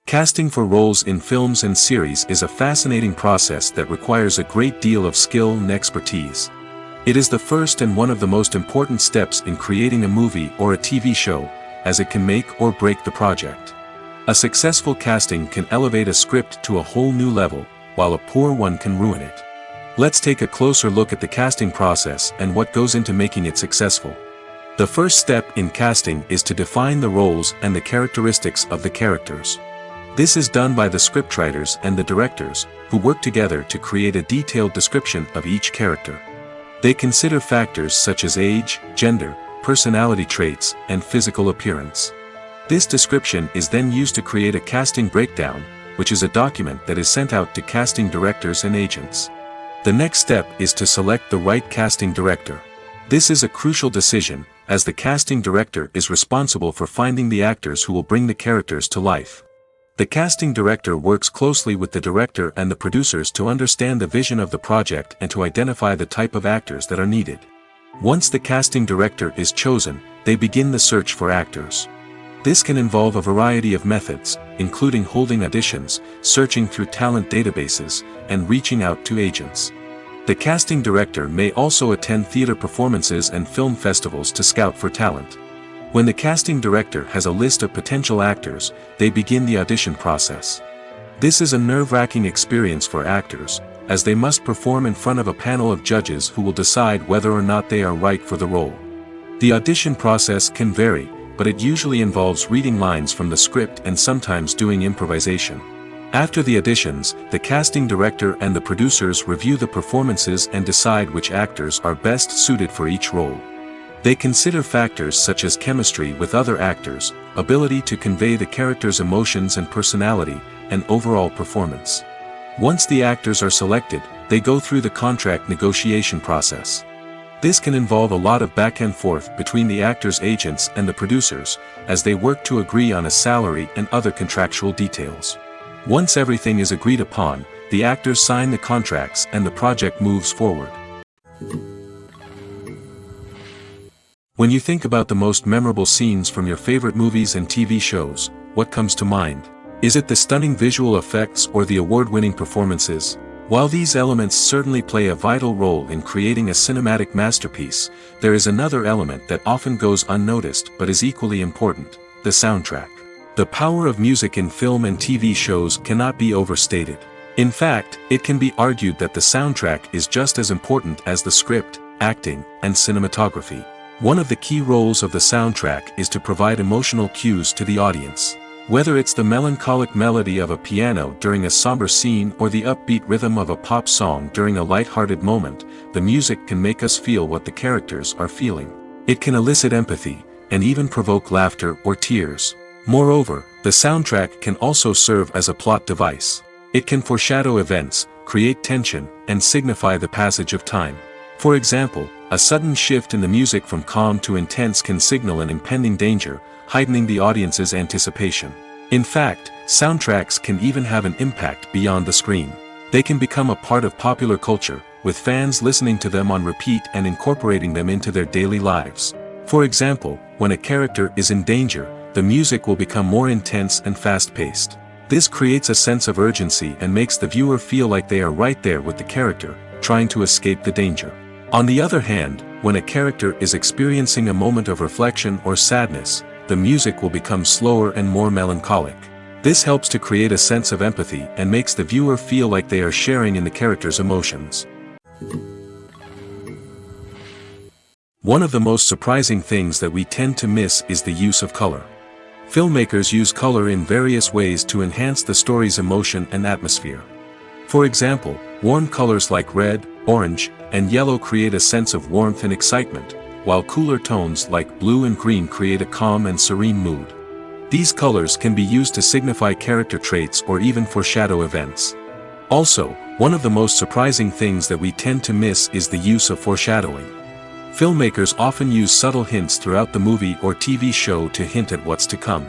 Casting for roles in films and series is a fascinating process that requires a great deal of skill and expertise. It is the first and one of the most important steps in creating a movie or a TV show, as it can make or break the project. A successful casting can elevate a script to a whole new level, while a poor one can ruin it. Let's take a closer look at the casting process and what goes into making it successful. The first step in casting is to define the roles and the characteristics of the characters. This is done by the scriptwriters and the directors, who work together to create a detailed description of each character. They consider factors such as age, gender, personality traits, and physical appearance. This description is then used to create a casting breakdown, which is a document that is sent out to casting directors and agents. The next step is to select the right casting director. This is a crucial decision, as the casting director is responsible for finding the actors who will bring the characters to life. The casting director works closely with the director and the producers to understand the vision of the project and to identify the type of actors that are needed. Once the casting director is chosen, they begin the search for actors. This can involve a variety of methods, including holding auditions, searching through talent databases, and reaching out to agents. The casting director may also attend theater performances and film festivals to scout for talent. When the casting director has a list of potential actors, they begin the audition process. This is a nerve-wracking experience for actors, as they must perform in front of a panel of judges who will decide whether or not they are right for the role. The audition process can vary, but it usually involves reading lines from the script and sometimes doing improvisation. After the auditions, the casting director and the producers review the performances and decide which actors are best suited for each role. They consider factors such as chemistry with other actors, ability to convey the character's emotions and personality, and overall performance. Once the actors are selected, they go through the contract negotiation process. This can involve a lot of back and forth between the actors' agents and the producers, as they work to agree on a salary and other contractual details. Once everything is agreed upon, the actors sign the contracts and the project moves forward. When you think about the most memorable scenes from your favorite movies and TV shows, what comes to mind? Is it the stunning visual effects or the award-winning performances? While these elements certainly play a vital role in creating a cinematic masterpiece, there is another element that often goes unnoticed but is equally important: the soundtrack. The power of music in film and TV shows cannot be overstated. In fact, it can be argued that the soundtrack is just as important as the script, acting, and cinematography. One of the key roles of the soundtrack is to provide emotional cues to the audience. Whether it's the melancholic melody of a piano during a somber scene or the upbeat rhythm of a pop song during a light-hearted moment, the music can make us feel what the characters are feeling. It can elicit empathy, and even provoke laughter or tears. Moreover, the soundtrack can also serve as a plot device. It can foreshadow events, create tension, and signify the passage of time. For example, a sudden shift in the music from calm to intense can signal an impending danger, heightening the audience's anticipation. In fact, soundtracks can even have an impact beyond the screen. They can become a part of popular culture, with fans listening to them on repeat and incorporating them into their daily lives. For example, when a character is in danger, the music will become more intense and fast-paced. This creates a sense of urgency and makes the viewer feel like they are right there with the character, trying to escape the danger. On the other hand, when a character is experiencing a moment of reflection or sadness, the music will become slower and more melancholic. This helps to create a sense of empathy and makes the viewer feel like they are sharing in the character's emotions. One of the most surprising things that we tend to miss is the use of color. Filmmakers use color in various ways to enhance the story's emotion and atmosphere. For example, warm colors like red, orange, and yellow create a sense of warmth and excitement, while cooler tones like blue and green create a calm and serene mood. These colors can be used to signify character traits or even foreshadow events. Also, one of the most surprising things that we tend to miss is the use of foreshadowing. Filmmakers often use subtle hints throughout the movie or TV show to hint at what's to come.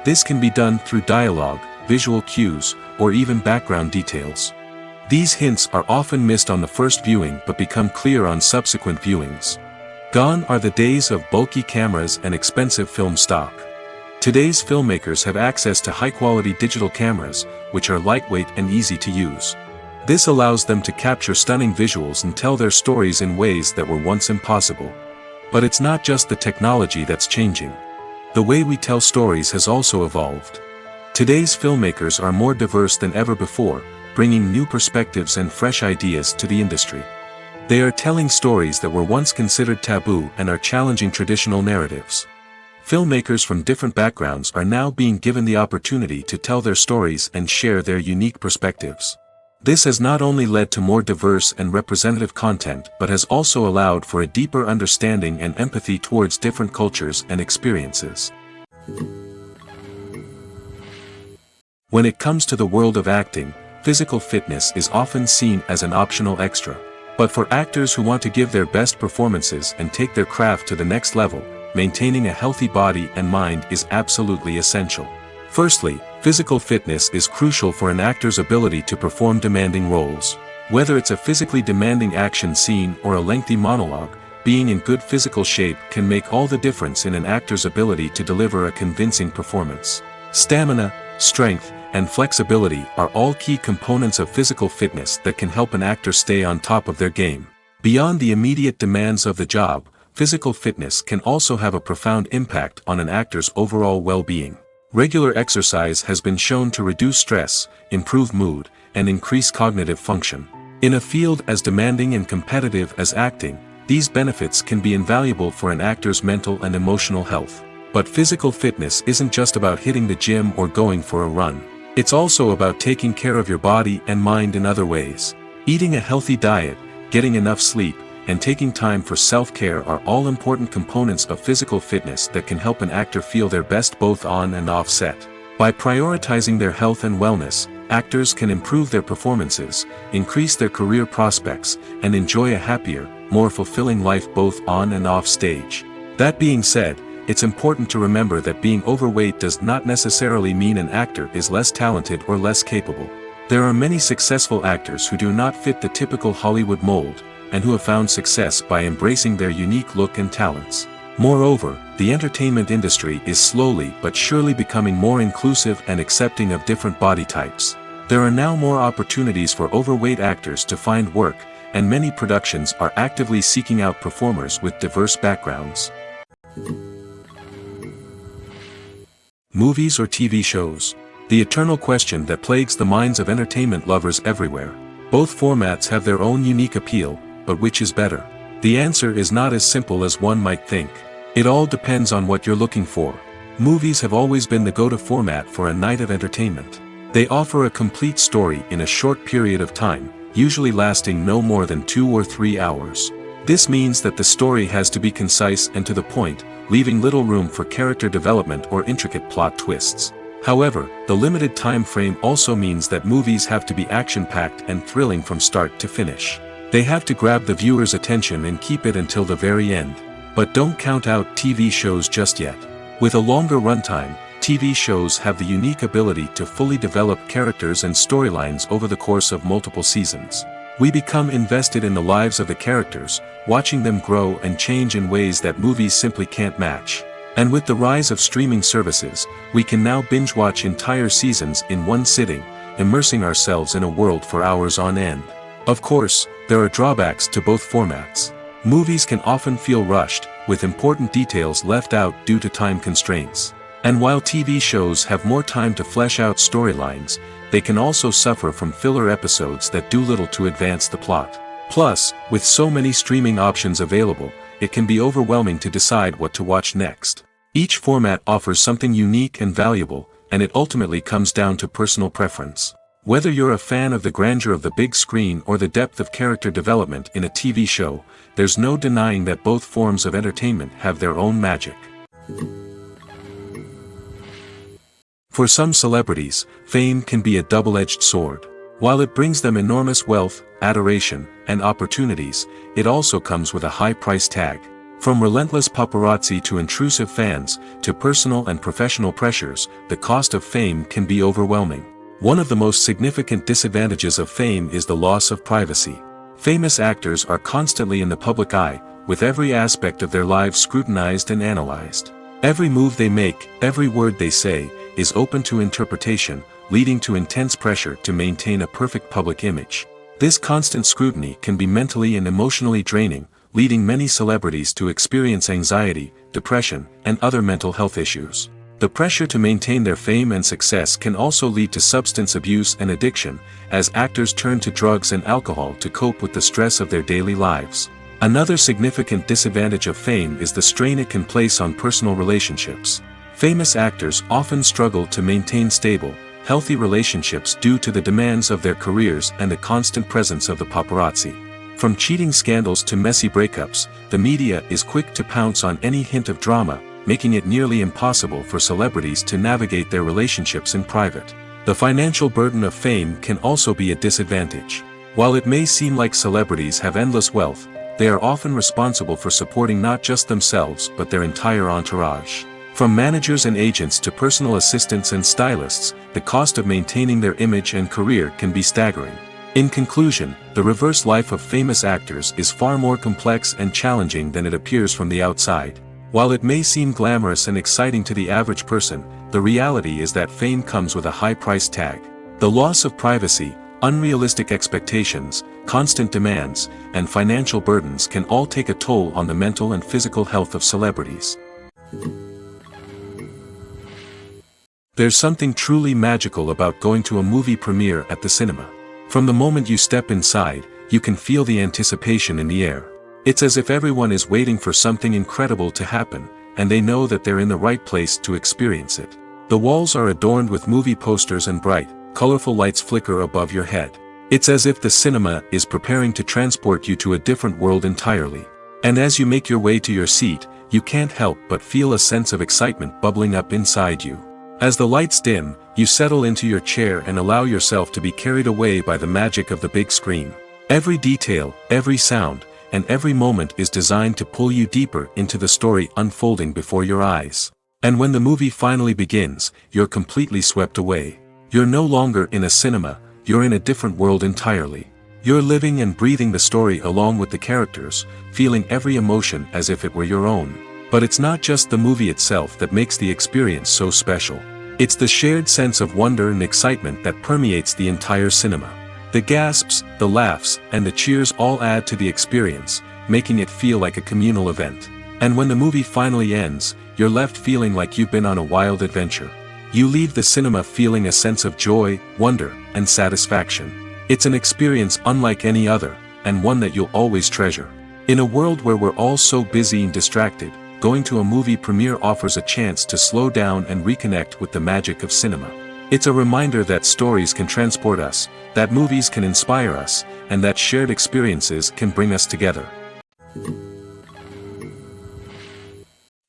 This can be done through dialogue, visual cues, or even background details. These hints are often missed on the first viewing but become clear on subsequent viewings. Gone are the days of bulky cameras and expensive film stock. Today's filmmakers have access to high-quality digital cameras, which are lightweight and easy to use. This allows them to capture stunning visuals and tell their stories in ways that were once impossible. But it's not just the technology that's changing. The way we tell stories has also evolved. Today's filmmakers are more diverse than ever before, bringing new perspectives and fresh ideas to the industry. They are telling stories that were once considered taboo and are challenging traditional narratives. Filmmakers from different backgrounds are now being given the opportunity to tell their stories and share their unique perspectives. This has not only led to more diverse and representative content but has also allowed for a deeper understanding and empathy towards different cultures and experiences. When it comes to the world of acting, physical fitness is often seen as an optional extra. But for actors who want to give their best performances and take their craft to the next level, maintaining a healthy body and mind is absolutely essential. Firstly, physical fitness is crucial for an actor's ability to perform demanding roles. Whether it's a physically demanding action scene or a lengthy monologue, being in good physical shape can make all the difference in an actor's ability to deliver a convincing performance. Stamina, strength, and flexibility are all key components of physical fitness that can help an actor stay on top of their game. Beyond the immediate demands of the job, physical fitness can also have a profound impact on an actor's overall well-being. Regular exercise has been shown to reduce stress, improve mood, and increase cognitive function. In a field as demanding and competitive as acting, these benefits can be invaluable for an actor's mental and emotional health. But physical fitness isn't just about hitting the gym or going for a run. It's also about taking care of your body and mind in other ways. Eating a healthy diet, getting enough sleep, and taking time for self-care are all important components of physical fitness that can help an actor feel their best both on and off set. By prioritizing their health and wellness, actors can improve their performances, increase their career prospects, and enjoy a happier, more fulfilling life both on and off stage. That being said, it's important to remember that being overweight does not necessarily mean an actor is less talented or less capable. There are many successful actors who do not fit the typical Hollywood mold, and who have found success by embracing their unique look and talents. Moreover, the entertainment industry is slowly but surely becoming more inclusive and accepting of different body types. There are now more opportunities for overweight actors to find work, and many productions are actively seeking out performers with diverse backgrounds. Movies or TV shows? The eternal question that plagues the minds of entertainment lovers everywhere. Both formats have their own unique appeal, but which is better? The answer is not as simple as one might think. It all depends on what you're looking for. Movies have always been the go-to format for a night of entertainment. They offer a complete story in a short period of time, usually lasting no more than 2 or 3 hours. This means that the story has to be concise and to the point, leaving little room for character development or intricate plot twists. However, the limited time frame also means that movies have to be action-packed and thrilling from start to finish. They have to grab the viewer's attention and keep it until the very end. But don't count out TV shows just yet. With a longer runtime, TV shows have the unique ability to fully develop characters and storylines over the course of multiple seasons. We become invested in the lives of the characters, watching them grow and change in ways that movies simply can't match. And with the rise of streaming services, we can now binge-watch entire seasons in one sitting, immersing ourselves in a world for hours on end. Of course, there are drawbacks to both formats. Movies can often feel rushed, with important details left out due to time constraints. And while TV shows have more time to flesh out storylines, they can also suffer from filler episodes that do little to advance the plot. Plus, with so many streaming options available, it can be overwhelming to decide what to watch next. Each format offers something unique and valuable, and it ultimately comes down to personal preference. Whether you're a fan of the grandeur of the big screen or the depth of character development in a TV show, there's no denying that both forms of entertainment have their own magic. For some celebrities, fame can be a double-edged sword. While it brings them enormous wealth, adoration, and opportunities, it also comes with a high price tag. From relentless paparazzi to intrusive fans, to personal and professional pressures, the cost of fame can be overwhelming. One of the most significant disadvantages of fame is the loss of privacy. Famous actors are constantly in the public eye, with every aspect of their lives scrutinized and analyzed. Every move they make, every word they say, is open to interpretation, leading to intense pressure to maintain a perfect public image. This constant scrutiny can be mentally and emotionally draining, leading many celebrities to experience anxiety, depression, and other mental health issues. The pressure to maintain their fame and success can also lead to substance abuse and addiction, as actors turn to drugs and alcohol to cope with the stress of their daily lives. Another significant disadvantage of fame is the strain it can place on personal relationships. Famous actors often struggle to maintain stable, healthy relationships due to the demands of their careers and the constant presence of the paparazzi. From cheating scandals to messy breakups, the media is quick to pounce on any hint of drama, making it nearly impossible for celebrities to navigate their relationships in private. The financial burden of fame can also be a disadvantage. While it may seem like celebrities have endless wealth, they are often responsible for supporting not just themselves but their entire entourage. From managers and agents to personal assistants and stylists, the cost of maintaining their image and career can be staggering. In conclusion, the reverse life of famous actors is far more complex and challenging than it appears from the outside. While it may seem glamorous and exciting to the average person, the reality is that fame comes with a high price tag. The loss of privacy, unrealistic expectations, constant demands, and financial burdens can all take a toll on the mental and physical health of celebrities. There's something truly magical about going to a movie premiere at the cinema. From the moment you step inside, you can feel the anticipation in the air. It's as if everyone is waiting for something incredible to happen, and they know that they're in the right place to experience it. The walls are adorned with movie posters and bright, colorful lights flicker above your head. It's as if the cinema is preparing to transport you to a different world entirely. And as you make your way to your seat, you can't help but feel a sense of excitement bubbling up inside you. As the lights dim, you settle into your chair and allow yourself to be carried away by the magic of the big screen. Every detail, every sound, and every moment is designed to pull you deeper into the story unfolding before your eyes. And when the movie finally begins, you're completely swept away. You're no longer in a cinema, you're in a different world entirely. You're living and breathing the story along with the characters, feeling every emotion as if it were your own. But it's not just the movie itself that makes the experience so special. It's the shared sense of wonder and excitement that permeates the entire cinema. The gasps, the laughs, and the cheers all add to the experience, making it feel like a communal event. And when the movie finally ends, you're left feeling like you've been on a wild adventure. You leave the cinema feeling a sense of joy, wonder, and satisfaction. It's an experience unlike any other, and one that you'll always treasure. In a world where we're all so busy and distracted, going to a movie premiere offers a chance to slow down and reconnect with the magic of cinema. It's a reminder that stories can transport us, that movies can inspire us, and that shared experiences can bring us together.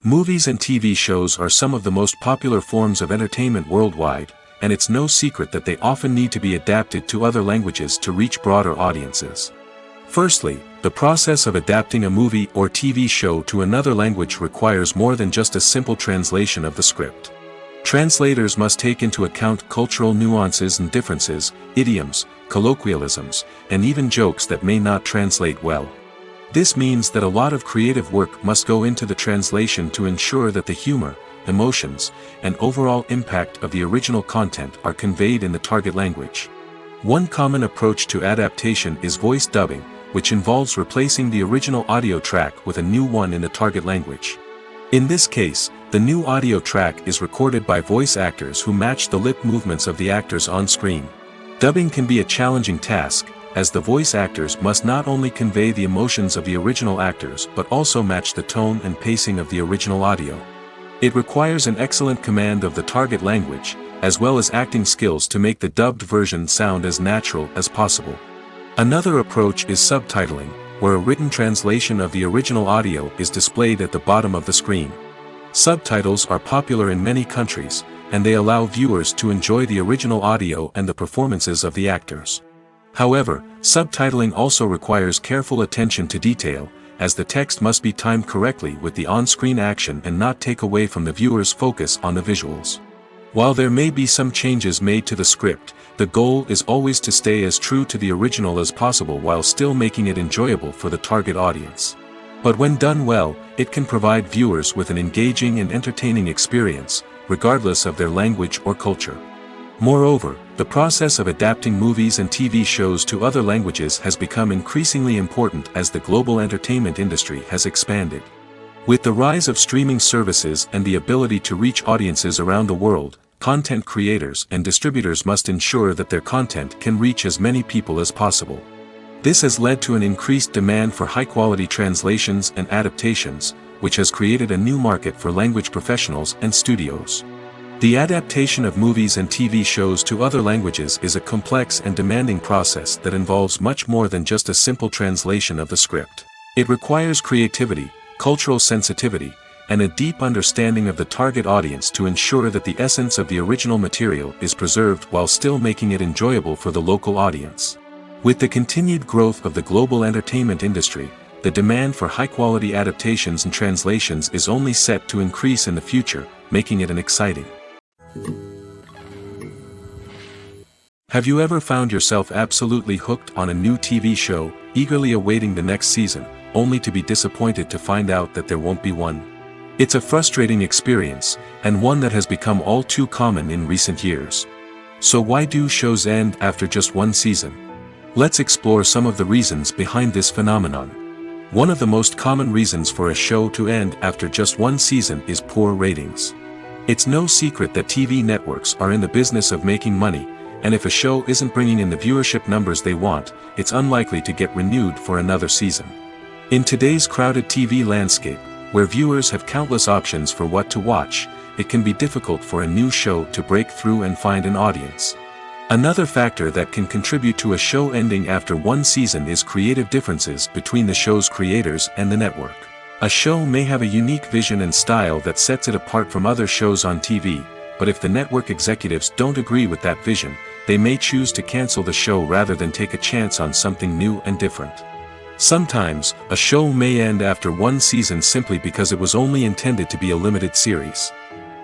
Movies and TV shows are some of the most popular forms of entertainment worldwide, and it's no secret that they often need to be adapted to other languages to reach broader audiences. Firstly, the process of adapting a movie or TV show to another language requires more than just a simple translation of the script. Translators must take into account cultural nuances and differences, idioms, colloquialisms, and even jokes that may not translate well. This means that a lot of creative work must go into the translation to ensure that the humor, emotions, and overall impact of the original content are conveyed in the target language. One common approach to adaptation is voice dubbing, which involves replacing the original audio track with a new one in the target language. In this case, the new audio track is recorded by voice actors who match the lip movements of the actors on screen. Dubbing can be a challenging task, as the voice actors must not only convey the emotions of the original actors but also match the tone and pacing of the original audio. It requires an excellent command of the target language, as well as acting skills to make the dubbed version sound as natural as possible. Another approach is subtitling, where a written translation of the original audio is displayed at the bottom of the screen. Subtitles are popular in many countries, and they allow viewers to enjoy the original audio and the performances of the actors. However, subtitling also requires careful attention to detail, as the text must be timed correctly with the on-screen action and not take away from the viewer's focus on the visuals. While there may be some changes made to the script, the goal is always to stay as true to the original as possible while still making it enjoyable for the target audience. But when done well, it can provide viewers with an engaging and entertaining experience, regardless of their language or culture. Moreover, the process of adapting movies and TV shows to other languages has become increasingly important as the global entertainment industry has expanded. With the rise of streaming services and the ability to reach audiences around the world, content creators and distributors must ensure that their content can reach as many people as possible. This has led to an increased demand for high-quality translations and adaptations, which has created a new market for language professionals and studios. The adaptation of movies and TV shows to other languages is a complex and demanding process that involves much more than just a simple translation of the script. It requires creativity, cultural sensitivity, and a deep understanding of the target audience to ensure that the essence of the original material is preserved while still making it enjoyable for the local audience. With the continued growth of the global entertainment industry, the demand for high-quality adaptations and translations is only set to increase in the future, making it exciting. Have you ever found yourself absolutely hooked on a new TV show, eagerly awaiting the next season, only to be disappointed to find out that there won't be one? It's a frustrating experience, and one that has become all too common in recent years. So why do shows end after just one season? Let's explore some of the reasons behind this phenomenon. One of the most common reasons for a show to end after just one season is poor ratings. It's no secret that TV networks are in the business of making money, and if a show isn't bringing in the viewership numbers they want, it's unlikely to get renewed for another season. In today's crowded TV landscape, where viewers have countless options for what to watch, it can be difficult for a new show to break through and find an audience. Another factor that can contribute to a show ending after one season is creative differences between the show's creators and the network. A show may have a unique vision and style that sets it apart from other shows on TV, but if the network executives don't agree with that vision, they may choose to cancel the show rather than take a chance on something new and different. Sometimes, a show may end after one season simply because it was only intended to be a limited series.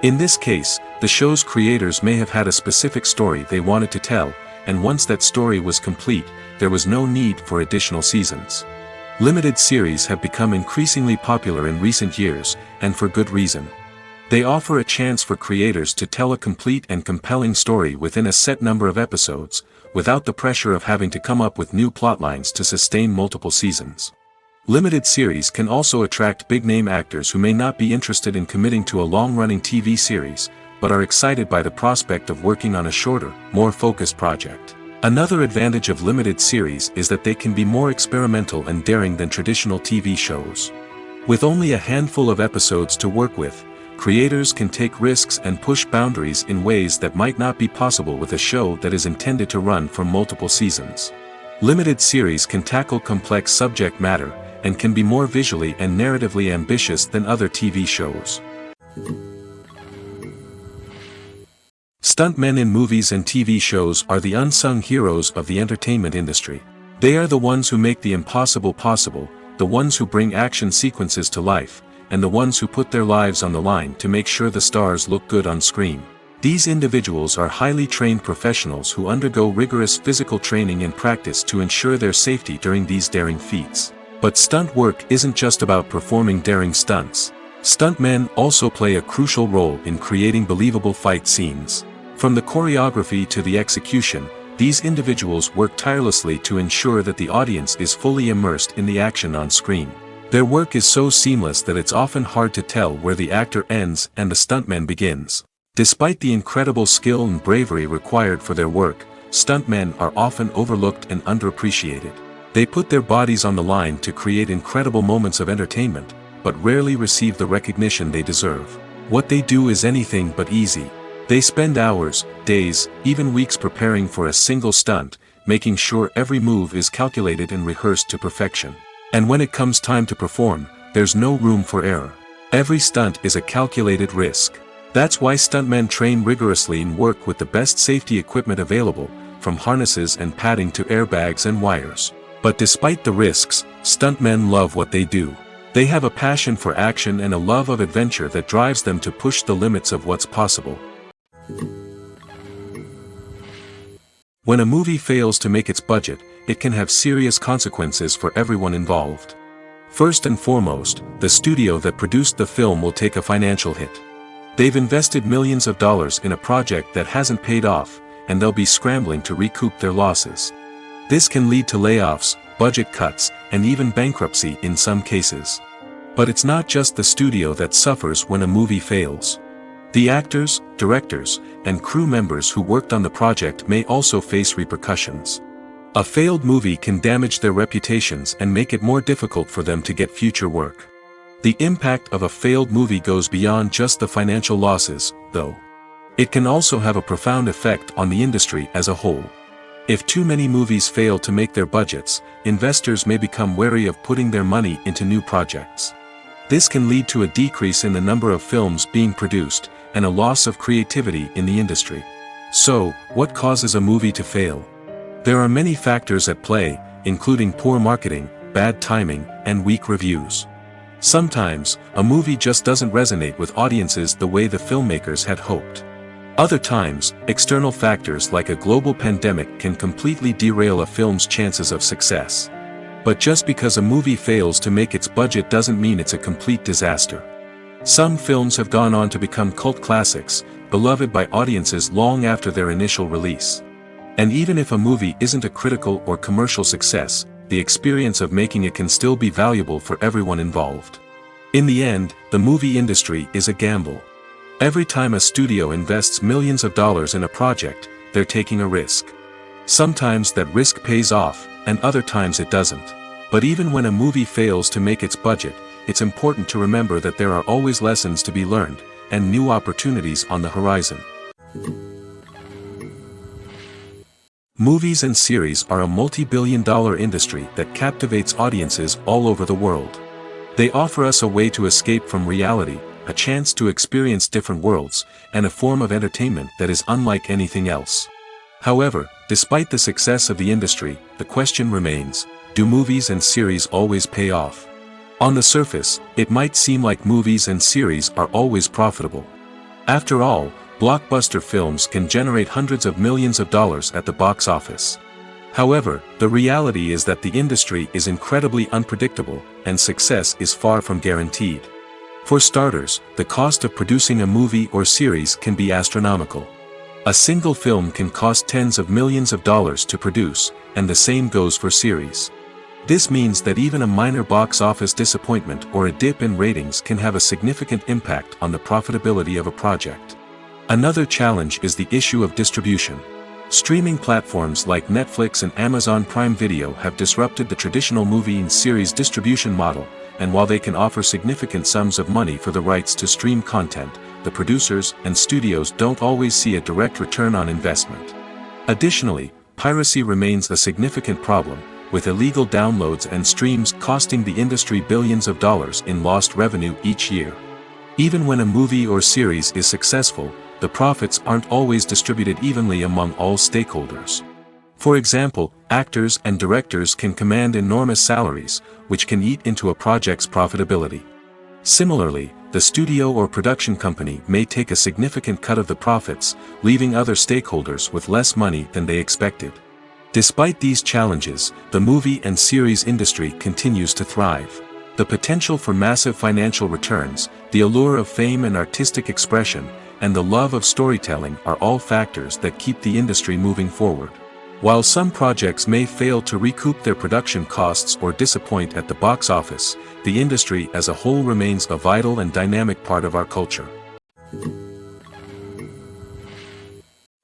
In this case, the show's creators may have had a specific story they wanted to tell, and once that story was complete, there was no need for additional seasons. Limited series have become increasingly popular in recent years, and for good reason. They offer a chance for creators to tell a complete and compelling story within a set number of episodes, without the pressure of having to come up with new plotlines to sustain multiple seasons. Limited series can also attract big-name actors who may not be interested in committing to a long-running TV series, but are excited by the prospect of working on a shorter, more focused project. Another advantage of limited series is that they can be more experimental and daring than traditional TV shows. With only a handful of episodes to work with, creators can take risks and push boundaries in ways that might not be possible with a show that is intended to run for multiple seasons. Limited series can tackle complex subject matter, and can be more visually and narratively ambitious than other TV shows. Stuntmen in movies and TV shows are the unsung heroes of the entertainment industry. They are the ones who make the impossible possible, the ones who bring action sequences to life, and the ones who put their lives on the line to make sure the stars look good on screen. These individuals are highly trained professionals who undergo rigorous physical training and practice to ensure their safety during these daring feats. But stunt work isn't just about performing daring stunts. Stuntmen also play a crucial role in creating believable fight scenes. From the choreography to the execution, these individuals work tirelessly to ensure that the audience is fully immersed in the action on screen. Their work is so seamless that it's often hard to tell where the actor ends and the stuntman begins. Despite the incredible skill and bravery required for their work, stuntmen are often overlooked and underappreciated. They put their bodies on the line to create incredible moments of entertainment, but rarely receive the recognition they deserve. What they do is anything but easy. They spend hours, days, even weeks preparing for a single stunt, making sure every move is calculated and rehearsed to perfection. And when it comes time to perform, there's no room for error. Every stunt is a calculated risk. That's why stuntmen train rigorously and work with the best safety equipment available, from harnesses and padding to airbags and wires. But despite the risks, stuntmen love what they do. They have a passion for action and a love of adventure that drives them to push the limits of what's possible. When a movie fails to make its budget, it can have serious consequences for everyone involved. First and foremost, the studio that produced the film will take a financial hit. They've invested millions of dollars in a project that hasn't paid off, and they'll be scrambling to recoup their losses. This can lead to layoffs, budget cuts, and even bankruptcy in some cases. But it's not just the studio that suffers when a movie fails. The actors, directors, and crew members who worked on the project may also face repercussions. A failed movie can damage their reputations and make it more difficult for them to get future work. The impact of a failed movie goes beyond just the financial losses, though. It can also have a profound effect on the industry as a whole. If too many movies fail to make their budgets, investors may become wary of putting their money into new projects. This can lead to a decrease in the number of films being produced, and a loss of creativity in the industry. So, what causes a movie to fail? There are many factors at play, including poor marketing, bad timing, and weak reviews. Sometimes, a movie just doesn't resonate with audiences the way the filmmakers had hoped. Other times, external factors like a global pandemic can completely derail a film's chances of success. But just because a movie fails to make its budget doesn't mean it's a complete disaster. Some films have gone on to become cult classics, beloved by audiences long after their initial release. And even if a movie isn't a critical or commercial success, the experience of making it can still be valuable for everyone involved. In the end, the movie industry is a gamble. Every time a studio invests millions of dollars in a project, they're taking a risk. Sometimes that risk pays off, and other times it doesn't. But even when a movie fails to make its budget, it's important to remember that there are always lessons to be learned, and new opportunities on the horizon. Movies and series are a multi-billion-dollar industry that captivates audiences all over the world. They offer us a way to escape from reality, a chance to experience different worlds, and a form of entertainment that is unlike anything else. However, despite the success of the industry, the question remains, do movies and series always pay off? On the surface, it might seem like movies and series are always profitable. After all, blockbuster films can generate hundreds of millions of dollars at the box office. However, the reality is that the industry is incredibly unpredictable, and success is far from guaranteed. For starters, the cost of producing a movie or series can be astronomical. A single film can cost tens of millions of dollars to produce, and the same goes for series. This means that even a minor box office disappointment or a dip in ratings can have a significant impact on the profitability of a project. Another challenge is the issue of distribution. Streaming platforms like Netflix and Amazon Prime Video have disrupted the traditional movie and series distribution model, and while they can offer significant sums of money for the rights to stream content, the producers and studios don't always see a direct return on investment. Additionally, piracy remains a significant problem, with illegal downloads and streams costing the industry billions of dollars in lost revenue each year. Even when a movie or series is successful, the profits aren't always distributed evenly among all stakeholders. For example, actors and directors can command enormous salaries, which can eat into a project's profitability. Similarly, the studio or production company may take a significant cut of the profits, leaving other stakeholders with less money than they expected. Despite these challenges, the movie and series industry continues to thrive. The potential for massive financial returns, the allure of fame and artistic expression, and the love of storytelling are all factors that keep the industry moving forward. While some projects may fail to recoup their production costs or disappoint at the box office, the industry as a whole remains a vital and dynamic part of our culture.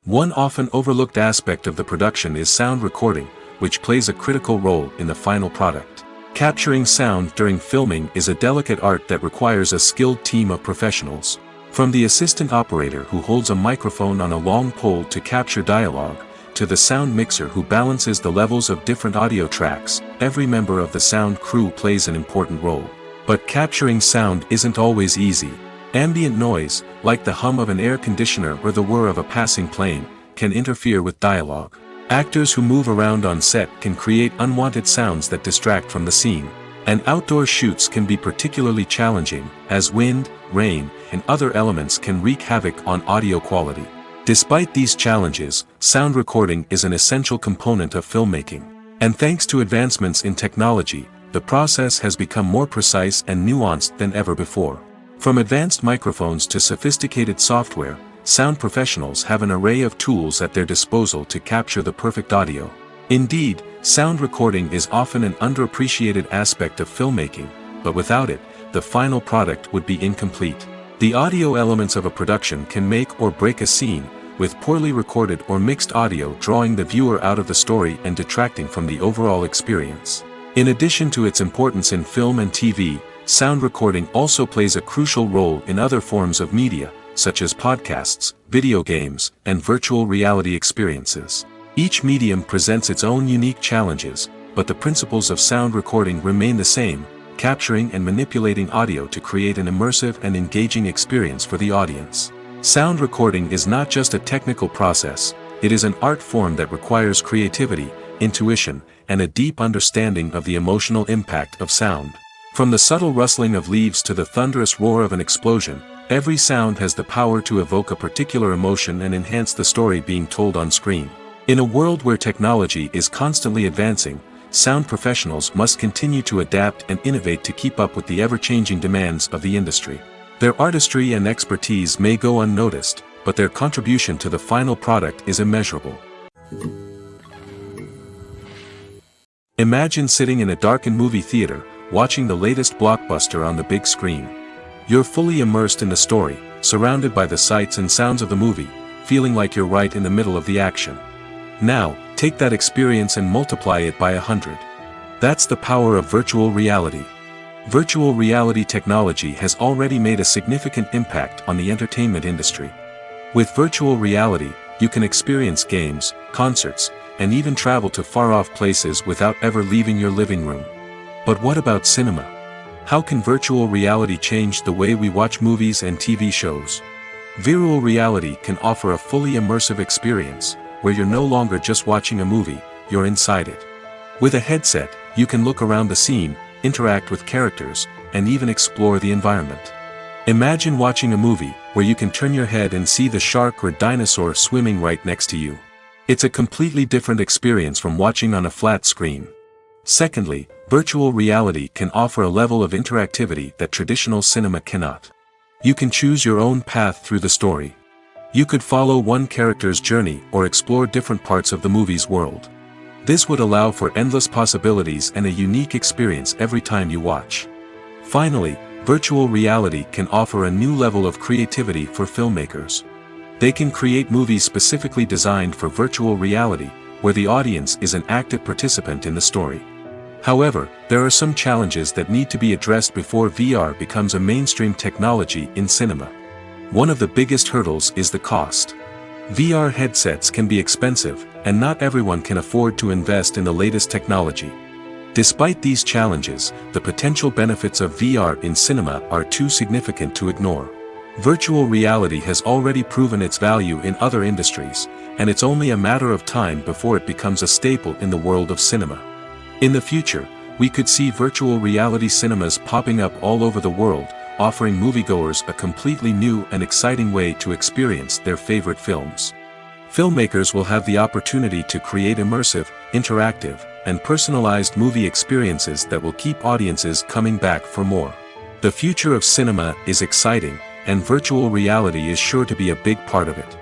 One often overlooked aspect of the production is sound recording, which plays a critical role in the final product. Capturing sound during filming is a delicate art that requires a skilled team of professionals. From the assistant operator who holds a microphone on a long pole to capture dialogue, to the sound mixer who balances the levels of different audio tracks, every member of the sound crew plays an important role. But capturing sound isn't always easy. Ambient noise, like the hum of an air conditioner or the whir of a passing plane, can interfere with dialogue. Actors who move around on set can create unwanted sounds that distract from the scene. And outdoor shoots can be particularly challenging, as wind, rain, and other elements can wreak havoc on audio quality. Despite these challenges, sound recording is an essential component of filmmaking. And thanks to advancements in technology, the process has become more precise and nuanced than ever before. From advanced microphones to sophisticated software, sound professionals have an array of tools at their disposal to capture the perfect audio. Indeed, sound recording is often an underappreciated aspect of filmmaking, but without it, the final product would be incomplete. The audio elements of a production can make or break a scene, with poorly recorded or mixed audio drawing the viewer out of the story and detracting from the overall experience. In addition to its importance in film and TV, sound recording also plays a crucial role in other forms of media, such as podcasts, video games, and virtual reality experiences. Each medium presents its own unique challenges, but the principles of sound recording remain the same, capturing and manipulating audio to create an immersive and engaging experience for the audience. Sound recording is not just a technical process, it is an art form that requires creativity, intuition, and a deep understanding of the emotional impact of sound. From the subtle rustling of leaves to the thunderous roar of an explosion, every sound has the power to evoke a particular emotion and enhance the story being told on screen. In a world where technology is constantly advancing, sound professionals must continue to adapt and innovate to keep up with the ever-changing demands of the industry. Their artistry and expertise may go unnoticed, but their contribution to the final product is immeasurable. Imagine sitting in a darkened movie theater, watching the latest blockbuster on the big screen. You're fully immersed in the story, surrounded by the sights and sounds of the movie, feeling like you're right in the middle of the action. Now, take that experience and multiply it by 100. That's the power of virtual reality. Virtual reality technology has already made a significant impact on the entertainment industry. With virtual reality, you can experience games, concerts, and even travel to far-off places without ever leaving your living room. But what about cinema? How can virtual reality change the way we watch movies and TV shows? Virtual reality can offer a fully immersive experience, where you're no longer just watching a movie, you're inside it. With a headset, you can look around the scene, interact with characters, and even explore the environment. Imagine watching a movie where you can turn your head and see the shark or dinosaur swimming right next to you. It's a completely different experience from watching on a flat screen. Secondly, virtual reality can offer a level of interactivity that traditional cinema cannot. You can choose your own path through the story. You could follow one character's journey or explore different parts of the movie's world. This would allow for endless possibilities and a unique experience every time you watch. Finally, virtual reality can offer a new level of creativity for filmmakers. They can create movies specifically designed for virtual reality, where the audience is an active participant in the story. However, there are some challenges that need to be addressed before VR becomes a mainstream technology in cinema. One of the biggest hurdles is the cost. VR headsets can be expensive, and not everyone can afford to invest in the latest technology. Despite these challenges, the potential benefits of VR in cinema are too significant to ignore. Virtual reality has already proven its value in other industries, and it's only a matter of time before it becomes a staple in the world of cinema. In the future, we could see virtual reality cinemas popping up all over the world, offering moviegoers a completely new and exciting way to experience their favorite films. Filmmakers will have the opportunity to create immersive, interactive, and personalized movie experiences that will keep audiences coming back for more. The future of cinema is exciting, and virtual reality is sure to be a big part of it.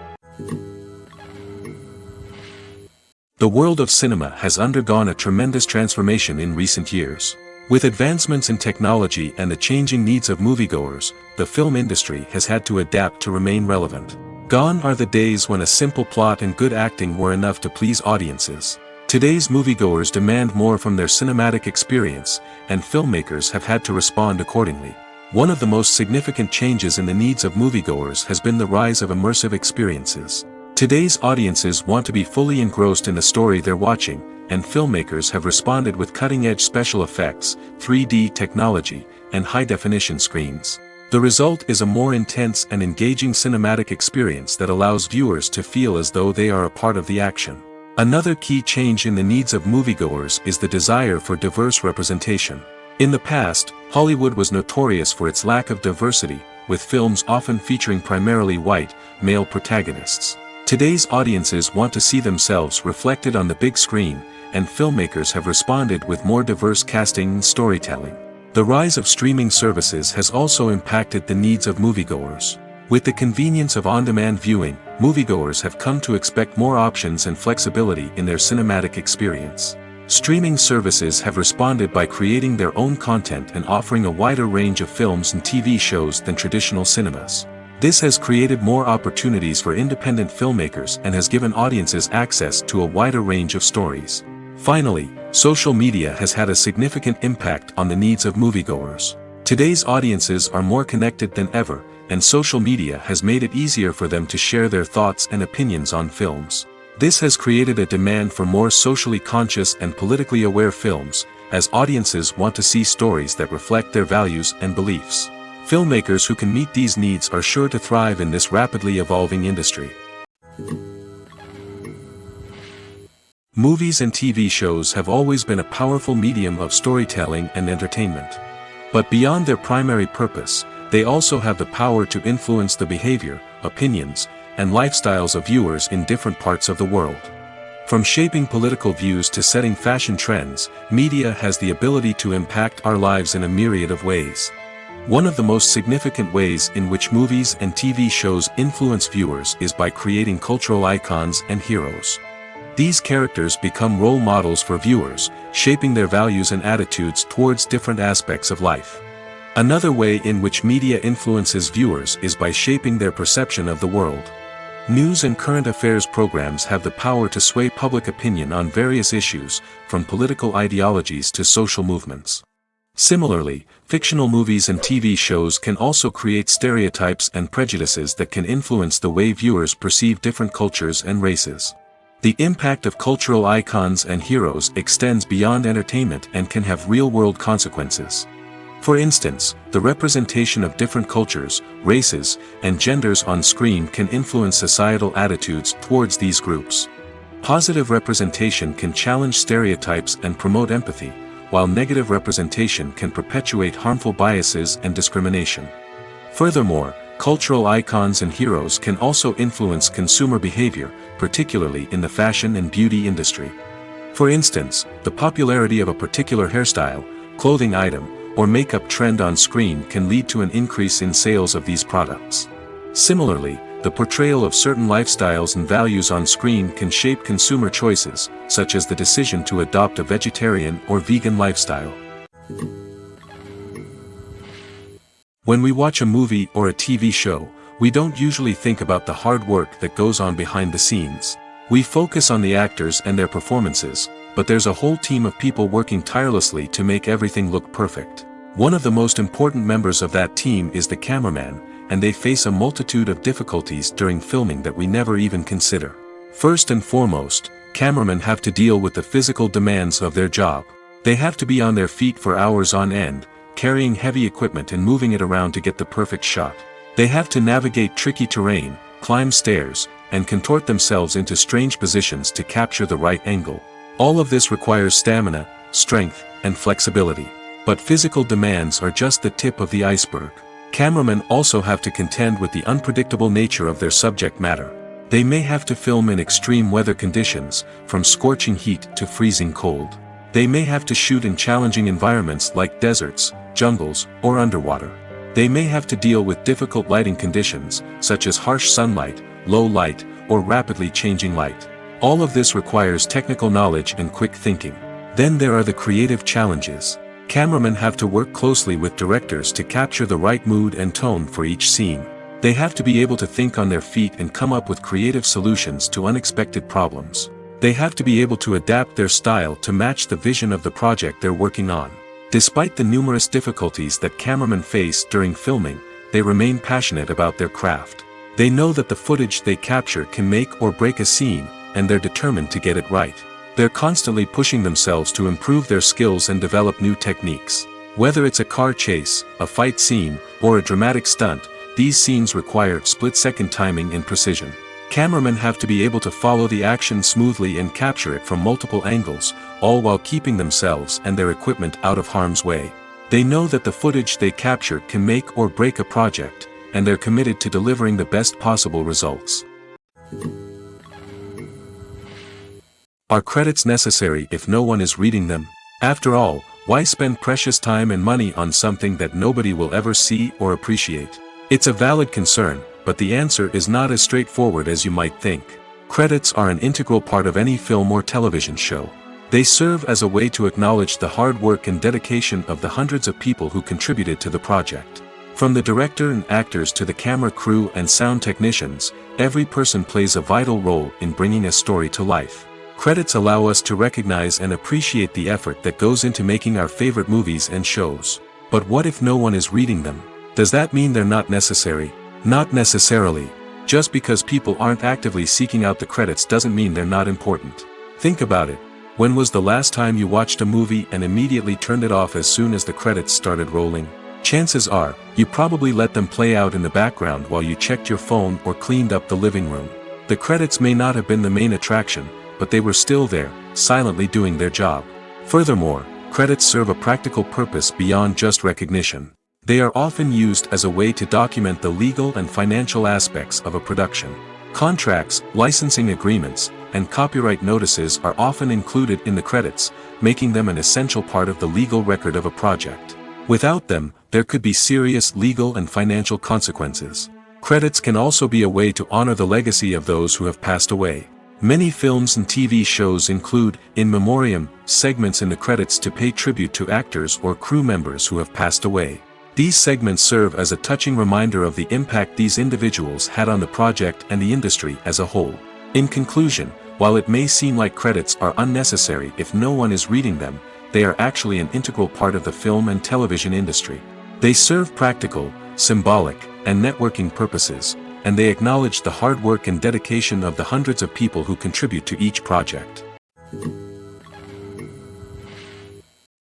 The world of cinema has undergone a tremendous transformation in recent years. With advancements in technology and the changing needs of moviegoers, the film industry has had to adapt to remain relevant. Gone are the days when a simple plot and good acting were enough to please audiences. Today's moviegoers demand more from their cinematic experience, and filmmakers have had to respond accordingly. One of the most significant changes in the needs of moviegoers has been the rise of immersive experiences. Today's audiences want to be fully engrossed in the story they're watching, and filmmakers have responded with cutting-edge special effects, 3D technology, and high-definition screens. The result is a more intense and engaging cinematic experience that allows viewers to feel as though they are a part of the action. Another key change in the needs of moviegoers is the desire for diverse representation. In the past, Hollywood was notorious for its lack of diversity, with films often featuring primarily white, male protagonists. Today's audiences want to see themselves reflected on the big screen, and filmmakers have responded with more diverse casting and storytelling. The rise of streaming services has also impacted the needs of moviegoers. With the convenience of on-demand viewing, moviegoers have come to expect more options and flexibility in their cinematic experience. Streaming services have responded by creating their own content and offering a wider range of films and TV shows than traditional cinemas. This has created more opportunities for independent filmmakers and has given audiences access to a wider range of stories. Finally, social media has had a significant impact on the needs of moviegoers. Today's audiences are more connected than ever, and social media has made it easier for them to share their thoughts and opinions on films. This has created a demand for more socially conscious and politically aware films, as audiences want to see stories that reflect their values and beliefs. Filmmakers who can meet these needs are sure to thrive in this rapidly evolving industry. Movies and TV shows have always been a powerful medium of storytelling and entertainment. But beyond their primary purpose, they also have the power to influence the behavior, opinions, and lifestyles of viewers in different parts of the world. From shaping political views to setting fashion trends, media has the ability to impact our lives in a myriad of ways. One of the most significant ways in which movies and TV shows influence viewers is by creating cultural icons and heroes. These characters become role models for viewers, shaping their values and attitudes towards different aspects of life. Another way in which media influences viewers is by shaping their perception of the world. News and current affairs programs have the power to sway public opinion on various issues, from political ideologies to social movements. Similarly, fictional movies and TV shows can also create stereotypes and prejudices that can influence the way viewers perceive different cultures and races. The impact of cultural icons and heroes extends beyond entertainment and can have real-world consequences. For instance, the representation of different cultures, races, and genders on screen can influence societal attitudes towards these groups. Positive representation can challenge stereotypes and promote empathy, while negative representation can perpetuate harmful biases and discrimination. Furthermore, cultural icons and heroes can also influence consumer behavior, particularly in the fashion and beauty industry. For instance, the popularity of a particular hairstyle, clothing item, or makeup trend on screen can lead to an increase in sales of these products. Similarly, the portrayal of certain lifestyles and values on screen can shape consumer choices, such as the decision to adopt a vegetarian or vegan lifestyle. When we watch a movie or a TV show, we don't usually think about the hard work that goes on behind the scenes. We focus on the actors and their performances, but there's a whole team of people working tirelessly to make everything look perfect. One of the most important members of that team is the cameraman, and they face a multitude of difficulties during filming that we never even consider. First and foremost, cameramen have to deal with the physical demands of their job. They have to be on their feet for hours on end, carrying heavy equipment and moving it around to get the perfect shot. They have to navigate tricky terrain, climb stairs, and contort themselves into strange positions to capture the right angle. All of this requires stamina, strength, and flexibility. But physical demands are just the tip of the iceberg. Cameramen also have to contend with the unpredictable nature of their subject matter. They may have to film in extreme weather conditions, from scorching heat to freezing cold. They may have to shoot in challenging environments like deserts, jungles, or underwater. They may have to deal with difficult lighting conditions, such as harsh sunlight, low light, or rapidly changing light. All of this requires technical knowledge and quick thinking. Then there are the creative challenges. Cameramen have to work closely with directors to capture the right mood and tone for each scene. They have to be able to think on their feet and come up with creative solutions to unexpected problems. They have to be able to adapt their style to match the vision of the project they're working on. Despite the numerous difficulties that cameramen face during filming, they remain passionate about their craft. They know that the footage they capture can make or break a scene, and they're determined to get it right. They're constantly pushing themselves to improve their skills and develop new techniques. Whether it's a car chase, a fight scene, or a dramatic stunt, these scenes require split-second timing and precision. Cameramen have to be able to follow the action smoothly and capture it from multiple angles, all while keeping themselves and their equipment out of harm's way. They know that the footage they capture can make or break a project, and they're committed to delivering the best possible results. Are credits necessary if no one is reading them? After all, why spend precious time and money on something that nobody will ever see or appreciate? It's a valid concern, but the answer is not as straightforward as you might think. Credits are an integral part of any film or television show. They serve as a way to acknowledge the hard work and dedication of the hundreds of people who contributed to the project. From the director and actors to the camera crew and sound technicians, every person plays a vital role in bringing a story to life. Credits allow us to recognize and appreciate the effort that goes into making our favorite movies and shows. But what if no one is reading them? Does that mean they're not necessary? Not necessarily. Just because people aren't actively seeking out the credits doesn't mean they're not important. Think about it. When was the last time you watched a movie and immediately turned it off as soon as the credits started rolling? Chances are, you probably let them play out in the background while you checked your phone or cleaned up the living room. The credits may not have been the main attraction, but they were still there, silently doing their job. Furthermore, credits serve a practical purpose beyond just recognition. They are often used as a way to document the legal and financial aspects of a production. Contracts, licensing agreements, and copyright notices are often included in the credits, making them an essential part of the legal record of a project. Without them, there could be serious legal and financial consequences. Credits can also be a way to honor the legacy of those who have passed away. Many films and TV shows include, in memoriam, segments in the credits to pay tribute to actors or crew members who have passed away. These segments serve as a touching reminder of the impact these individuals had on the project and the industry as a whole. In conclusion, while it may seem like credits are unnecessary if no one is reading them, they are actually an integral part of the film and television industry. They serve practical, symbolic, and networking purposes, and they acknowledge the hard work and dedication of the hundreds of people who contribute to each project.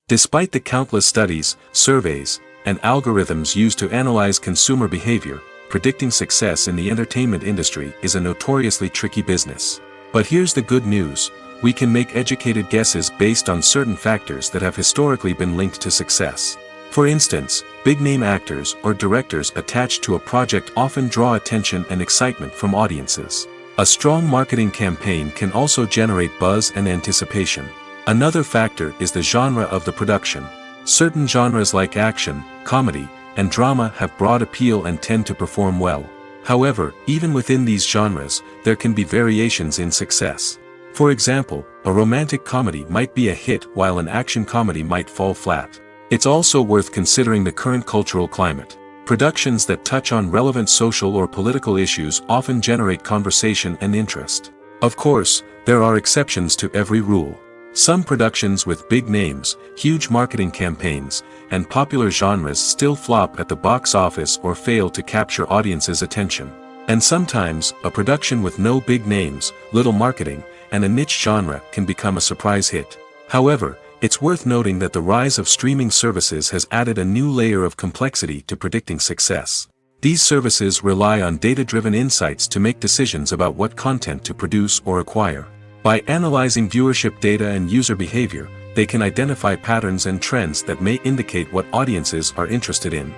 Despite the countless studies, surveys, and algorithms used to analyze consumer behavior, predicting success in the entertainment industry is a notoriously tricky business. But here's the good news: we can make educated guesses based on certain factors that have historically been linked to success. For instance, big-name actors or directors attached to a project often draw attention and excitement from audiences. A strong marketing campaign can also generate buzz and anticipation. Another factor is the genre of the production. Certain genres like action, comedy, and drama have broad appeal and tend to perform well. However, even within these genres, there can be variations in success. For example, a romantic comedy might be a hit while an action comedy might fall flat. It's also worth considering the current cultural climate. Productions that touch on relevant social or political issues often generate conversation and interest. Of course, there are exceptions to every rule. Some productions with big names, huge marketing campaigns, and popular genres still flop at the box office or fail to capture audiences' attention. And sometimes, a production with no big names, little marketing, and a niche genre can become a surprise hit. However, it's worth noting that the rise of streaming services has added a new layer of complexity to predicting success. These services rely on data-driven insights to make decisions about what content to produce or acquire. By analyzing viewership data and user behavior, they can identify patterns and trends that may indicate what audiences are interested in.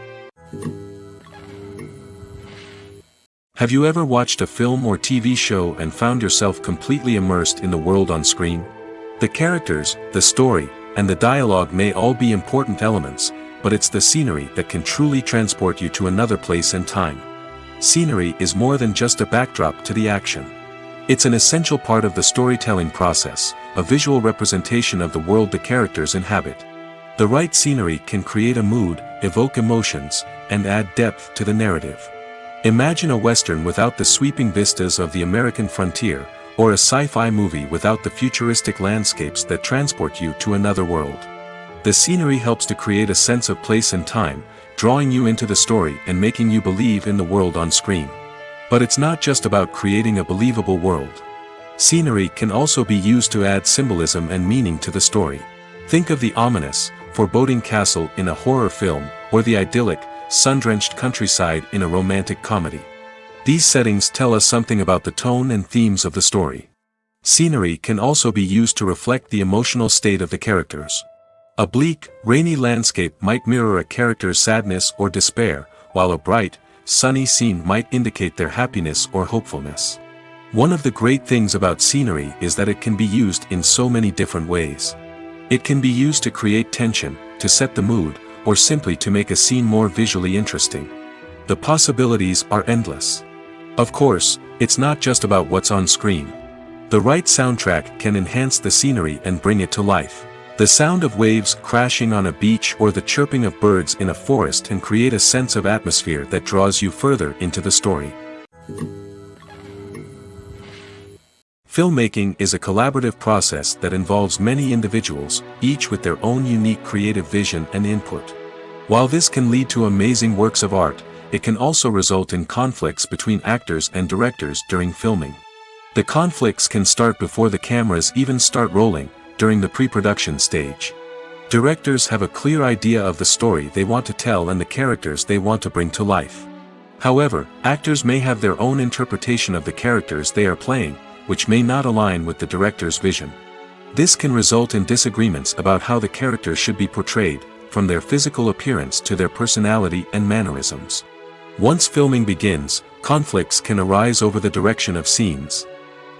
Have you ever watched a film or TV show and found yourself completely immersed in the world on screen? The characters, the story, and the dialogue may all be important elements, but it's the scenery that can truly transport you to another place and time. Scenery is more than just a backdrop to the action. It's an essential part of the storytelling process, a visual representation of the world the characters inhabit. The right scenery can create a mood, evoke emotions, and add depth to the narrative. Imagine a Western without the sweeping vistas of the American frontier, or a sci-fi movie without the futuristic landscapes that transport you to another world. The scenery helps to create a sense of place and time, drawing you into the story and making you believe in the world on screen. But it's not just about creating a believable world. Scenery can also be used to add symbolism and meaning to the story. Think of the ominous, foreboding castle in a horror film, or the idyllic, sun-drenched countryside in a romantic comedy. These settings tell us something about the tone and themes of the story. Scenery can also be used to reflect the emotional state of the characters. A bleak, rainy landscape might mirror a character's sadness or despair, while a bright, sunny scene might indicate their happiness or hopefulness. One of the great things about scenery is that it can be used in so many different ways. It can be used to create tension, to set the mood, or simply to make a scene more visually interesting. The possibilities are endless. Of course, it's not just about what's on screen. The right soundtrack can enhance the scenery and bring it to life. The sound of waves crashing on a beach or the chirping of birds in a forest can create a sense of atmosphere that draws you further into the story. Filmmaking is a collaborative process that involves many individuals, each with their own unique creative vision and input. While this can lead to amazing works of art, it can also result in conflicts between actors and directors during filming. The conflicts can start before the cameras even start rolling, during the pre-production stage. Directors have a clear idea of the story they want to tell and the characters they want to bring to life. However, actors may have their own interpretation of the characters they are playing, which may not align with the director's vision. This can result in disagreements about how the characters should be portrayed, from their physical appearance to their personality and mannerisms. Once filming begins, conflicts can arise over the direction of scenes.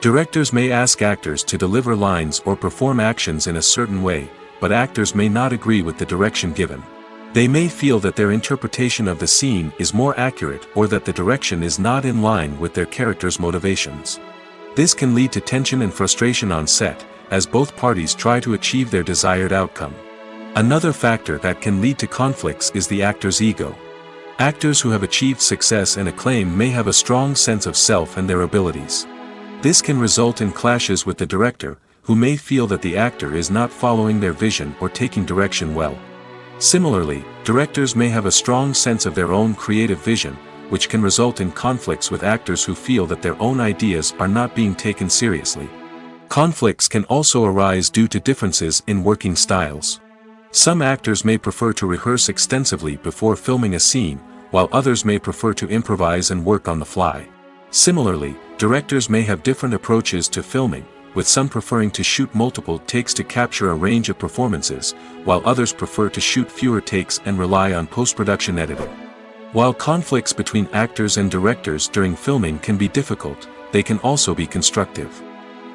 Directors may ask actors to deliver lines or perform actions in a certain way, but actors may not agree with the direction given. They may feel that their interpretation of the scene is more accurate or that the direction is not in line with their character's motivations. This can lead to tension and frustration on set, as both parties try to achieve their desired outcome. Another factor that can lead to conflicts is the actor's ego. Actors who have achieved success and acclaim may have a strong sense of self and their abilities. This can result in clashes with the director, who may feel that the actor is not following their vision or taking direction well. Similarly, directors may have a strong sense of their own creative vision, which can result in conflicts with actors who feel that their own ideas are not being taken seriously. Conflicts can also arise due to differences in working styles. Some actors may prefer to rehearse extensively before filming a scene, while others may prefer to improvise and work on the fly. Similarly, directors may have different approaches to filming, with some preferring to shoot multiple takes to capture a range of performances, while others prefer to shoot fewer takes and rely on post-production editing. While conflicts between actors and directors during filming can be difficult, they can also be constructive.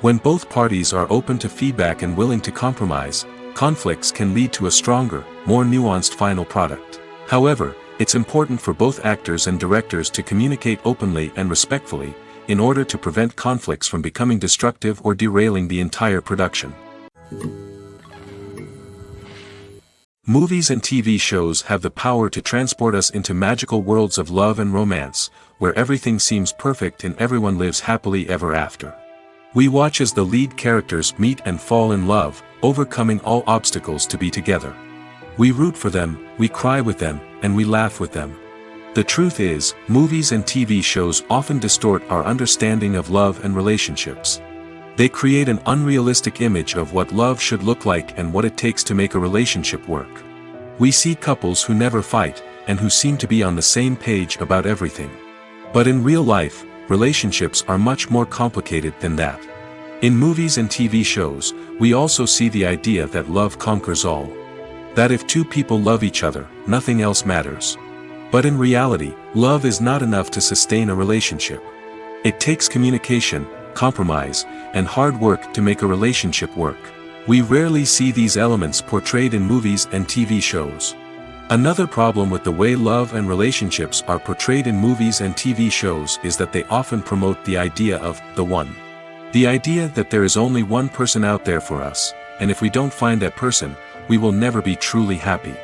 When both parties are open to feedback and willing to compromise, conflicts can lead to a stronger, more nuanced final product. However, it's important for both actors and directors to communicate openly and respectfully, in order to prevent conflicts from becoming destructive or derailing the entire production. Movies and TV shows have the power to transport us into magical worlds of love and romance, where everything seems perfect and everyone lives happily ever after. We watch as the lead characters meet and fall in love, overcoming all obstacles to be together. We root for them, we cry with them, and we laugh with them. The truth is, movies and TV shows often distort our understanding of love and relationships. They create an unrealistic image of what love should look like and what it takes to make a relationship work. We see couples who never fight, and who seem to be on the same page about everything. But in real life, relationships are much more complicated than that. In movies and TV shows, we also see the idea that love conquers all. That if two people love each other, nothing else matters. But in reality, love is not enough to sustain a relationship. It takes communication, compromise, and hard work to make a relationship work. We rarely see these elements portrayed in movies and TV shows. Another problem with the way love and relationships are portrayed in movies and TV shows is that they often promote the idea of the one. The idea that there is only one person out there for us, and if we don't find that person, we will never be truly happy.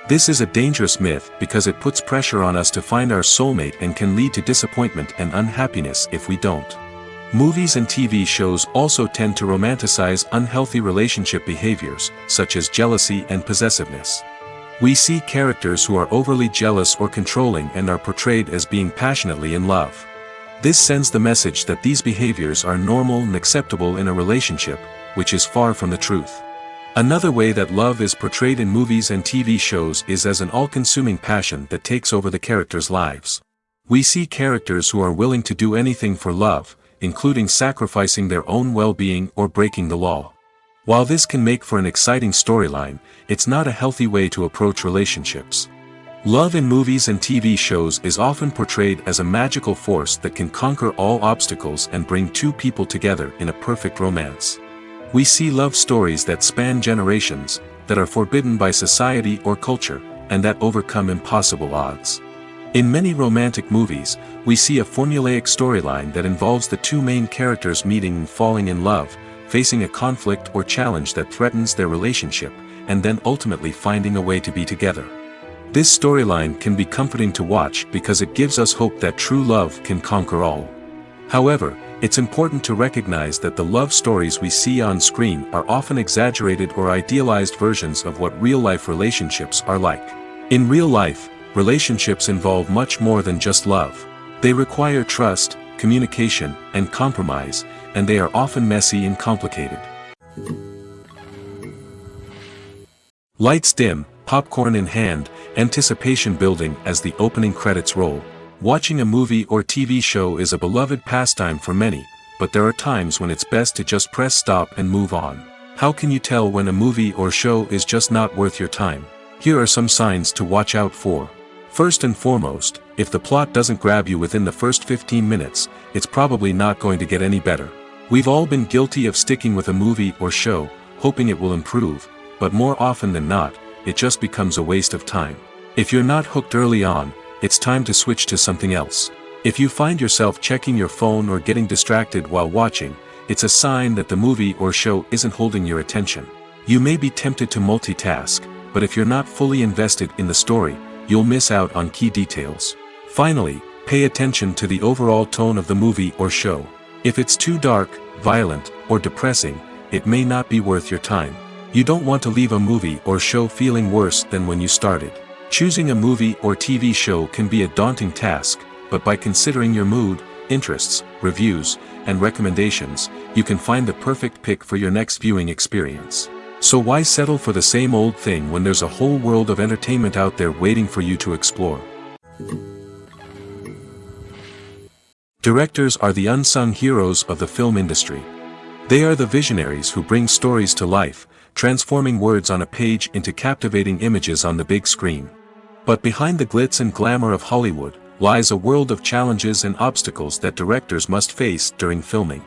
This is a dangerous myth because it puts pressure on us to find our soulmate and can lead to disappointment and unhappiness if we don't. Movies and TV shows also tend to romanticize unhealthy relationship behaviors, such as jealousy and possessiveness. We see characters who are overly jealous or controlling and are portrayed as being passionately in love. This sends the message that these behaviors are normal and acceptable in a relationship, which is far from the truth. Another way that love is portrayed in movies and TV shows is as an all-consuming passion that takes over the characters' lives. We see characters who are willing to do anything for love, including sacrificing their own well-being or breaking the law. While this can make for an exciting storyline, it's not a healthy way to approach relationships. Love in movies and TV shows is often portrayed as a magical force that can conquer all obstacles and bring two people together in a perfect romance. We see love stories that span generations, that are forbidden by society or culture, and that overcome impossible odds. In many romantic movies, we see a formulaic storyline that involves the two main characters meeting and falling in love, facing a conflict or challenge that threatens their relationship, and then ultimately finding a way to be together. This storyline can be comforting to watch because it gives us hope that true love can conquer all. However, it's important to recognize that the love stories we see on screen are often exaggerated or idealized versions of what real-life relationships are like. In real life, relationships involve much more than just love. They require trust, communication, and compromise, and they are often messy and complicated. Lights dim, popcorn in hand, anticipation building as the opening credits roll. Watching a movie or TV show is a beloved pastime for many, but there are times when it's best to just press stop and move on. How can you tell when a movie or show is just not worth your time? Here are some signs to watch out for. First and foremost, if the plot doesn't grab you within the first 15 minutes, it's probably not going to get any better. We've all been guilty of sticking with a movie or show, hoping it will improve, but more often than not, it just becomes a waste of time. If you're not hooked early on, it's time to switch to something else. If you find yourself checking your phone or getting distracted while watching, it's a sign that the movie or show isn't holding your attention. You may be tempted to multitask, but if you're not fully invested in the story, you'll miss out on key details. Finally, pay attention to the overall tone of the movie or show. If it's too dark, violent, or depressing, it may not be worth your time. You don't want to leave a movie or show feeling worse than when you started. Choosing a movie or TV show can be a daunting task, but by considering your mood, interests, reviews, and recommendations, you can find the perfect pick for your next viewing experience. So why settle for the same old thing when there's a whole world of entertainment out there waiting for you to explore? Directors are the unsung heroes of the film industry. They are the visionaries who bring stories to life, transforming words on a page into captivating images on the big screen. But behind the glitz and glamour of Hollywood, lies a world of challenges and obstacles that directors must face during filming.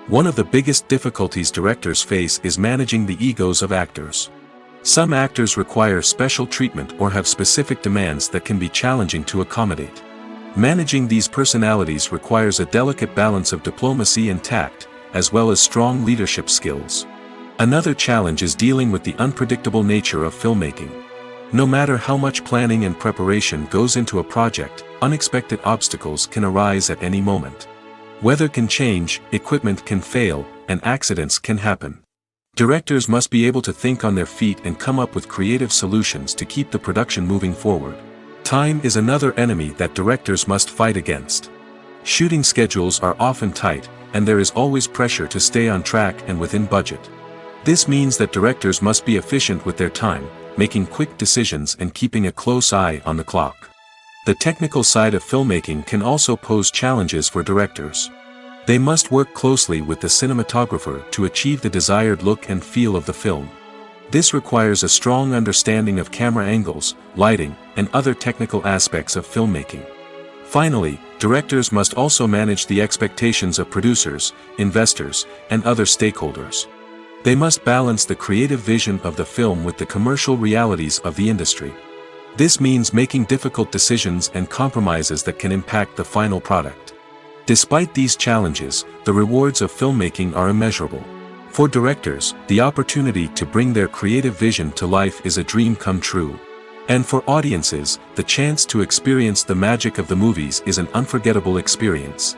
One of the biggest difficulties directors face is managing the egos of actors. Some actors require special treatment or have specific demands that can be challenging to accommodate. Managing these personalities requires a delicate balance of diplomacy and tact, as well as strong leadership skills. Another challenge is dealing with the unpredictable nature of filmmaking. No matter how much planning and preparation goes into a project, unexpected obstacles can arise at any moment. Weather can change, equipment can fail, and accidents can happen. Directors must be able to think on their feet and come up with creative solutions to keep the production moving forward. Time is another enemy that directors must fight against. Shooting schedules are often tight, and there is always pressure to stay on track and within budget. This means that directors must be efficient with their time, making quick decisions and keeping a close eye on the clock. The technical side of filmmaking can also pose challenges for directors. They must work closely with the cinematographer to achieve the desired look and feel of the film. This requires a strong understanding of camera angles, lighting, and other technical aspects of filmmaking. Finally, directors must also manage the expectations of producers, investors, and other stakeholders. They must balance the creative vision of the film with the commercial realities of the industry. This means making difficult decisions and compromises that can impact the final product. Despite these challenges, the rewards of filmmaking are immeasurable. For directors, the opportunity to bring their creative vision to life is a dream come true. And for audiences, the chance to experience the magic of the movies is an unforgettable experience.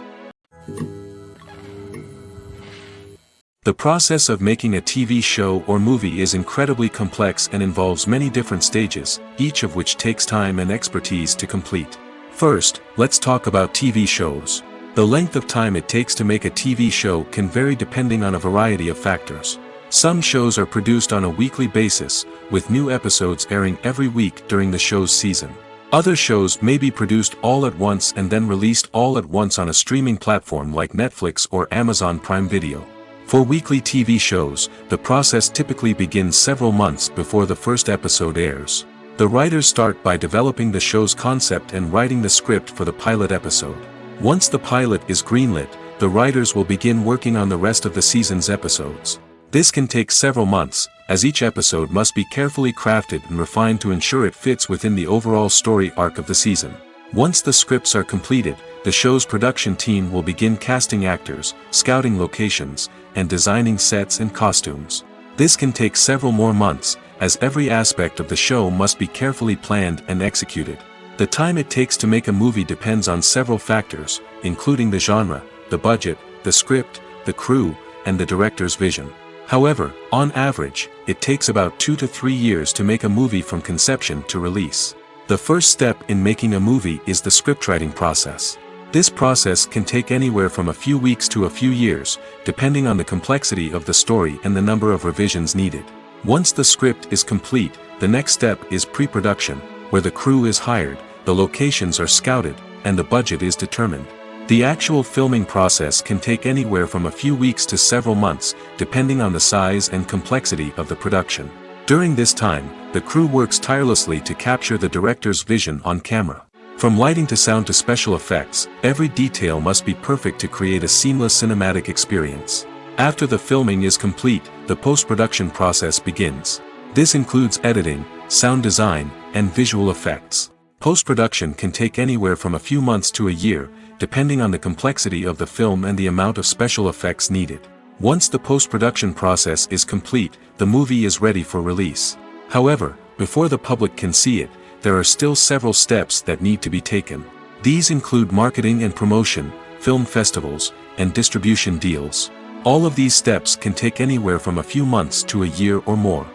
The process of making a TV show or movie is incredibly complex and involves many different stages, each of which takes time and expertise to complete. First, let's talk about TV shows. The length of time it takes to make a TV show can vary depending on a variety of factors. Some shows are produced on a weekly basis, with new episodes airing every week during the show's season. Other shows may be produced all at once and then released all at once on a streaming platform like Netflix or Amazon Prime Video. For weekly TV shows, the process typically begins several months before the first episode airs. The writers start by developing the show's concept and writing the script for the pilot episode. Once the pilot is greenlit, the writers will begin working on the rest of the season's episodes. This can take several months, as each episode must be carefully crafted and refined to ensure it fits within the overall story arc of the season. Once the scripts are completed, the show's production team will begin casting actors, scouting locations, and designing sets and costumes. This can take several more months, as every aspect of the show must be carefully planned and executed. The time it takes to make a movie depends on several factors, including the genre, the budget, the script, the crew, and the director's vision. However, on average, it takes about 2 to 3 years to make a movie from conception to release. The first step in making a movie is the scriptwriting process. This process can take anywhere from a few weeks to a few years, depending on the complexity of the story and the number of revisions needed. Once the script is complete, the next step is pre-production, where the crew is hired, the locations are scouted, and the budget is determined. The actual filming process can take anywhere from a few weeks to several months, depending on the size and complexity of the production. During this time, the crew works tirelessly to capture the director's vision on camera. From lighting to sound to special effects, every detail must be perfect to create a seamless cinematic experience. After the filming is complete, the post-production process begins. This includes editing, sound design, and visual effects. Post-production can take anywhere from a few months to a year, depending on the complexity of the film and the amount of special effects needed. Once the post-production process is complete, the movie is ready for release. However, before the public can see it, there are still several steps that need to be taken. These include marketing and promotion, film festivals, and distribution deals. All of these steps can take anywhere from a few months to a year or more.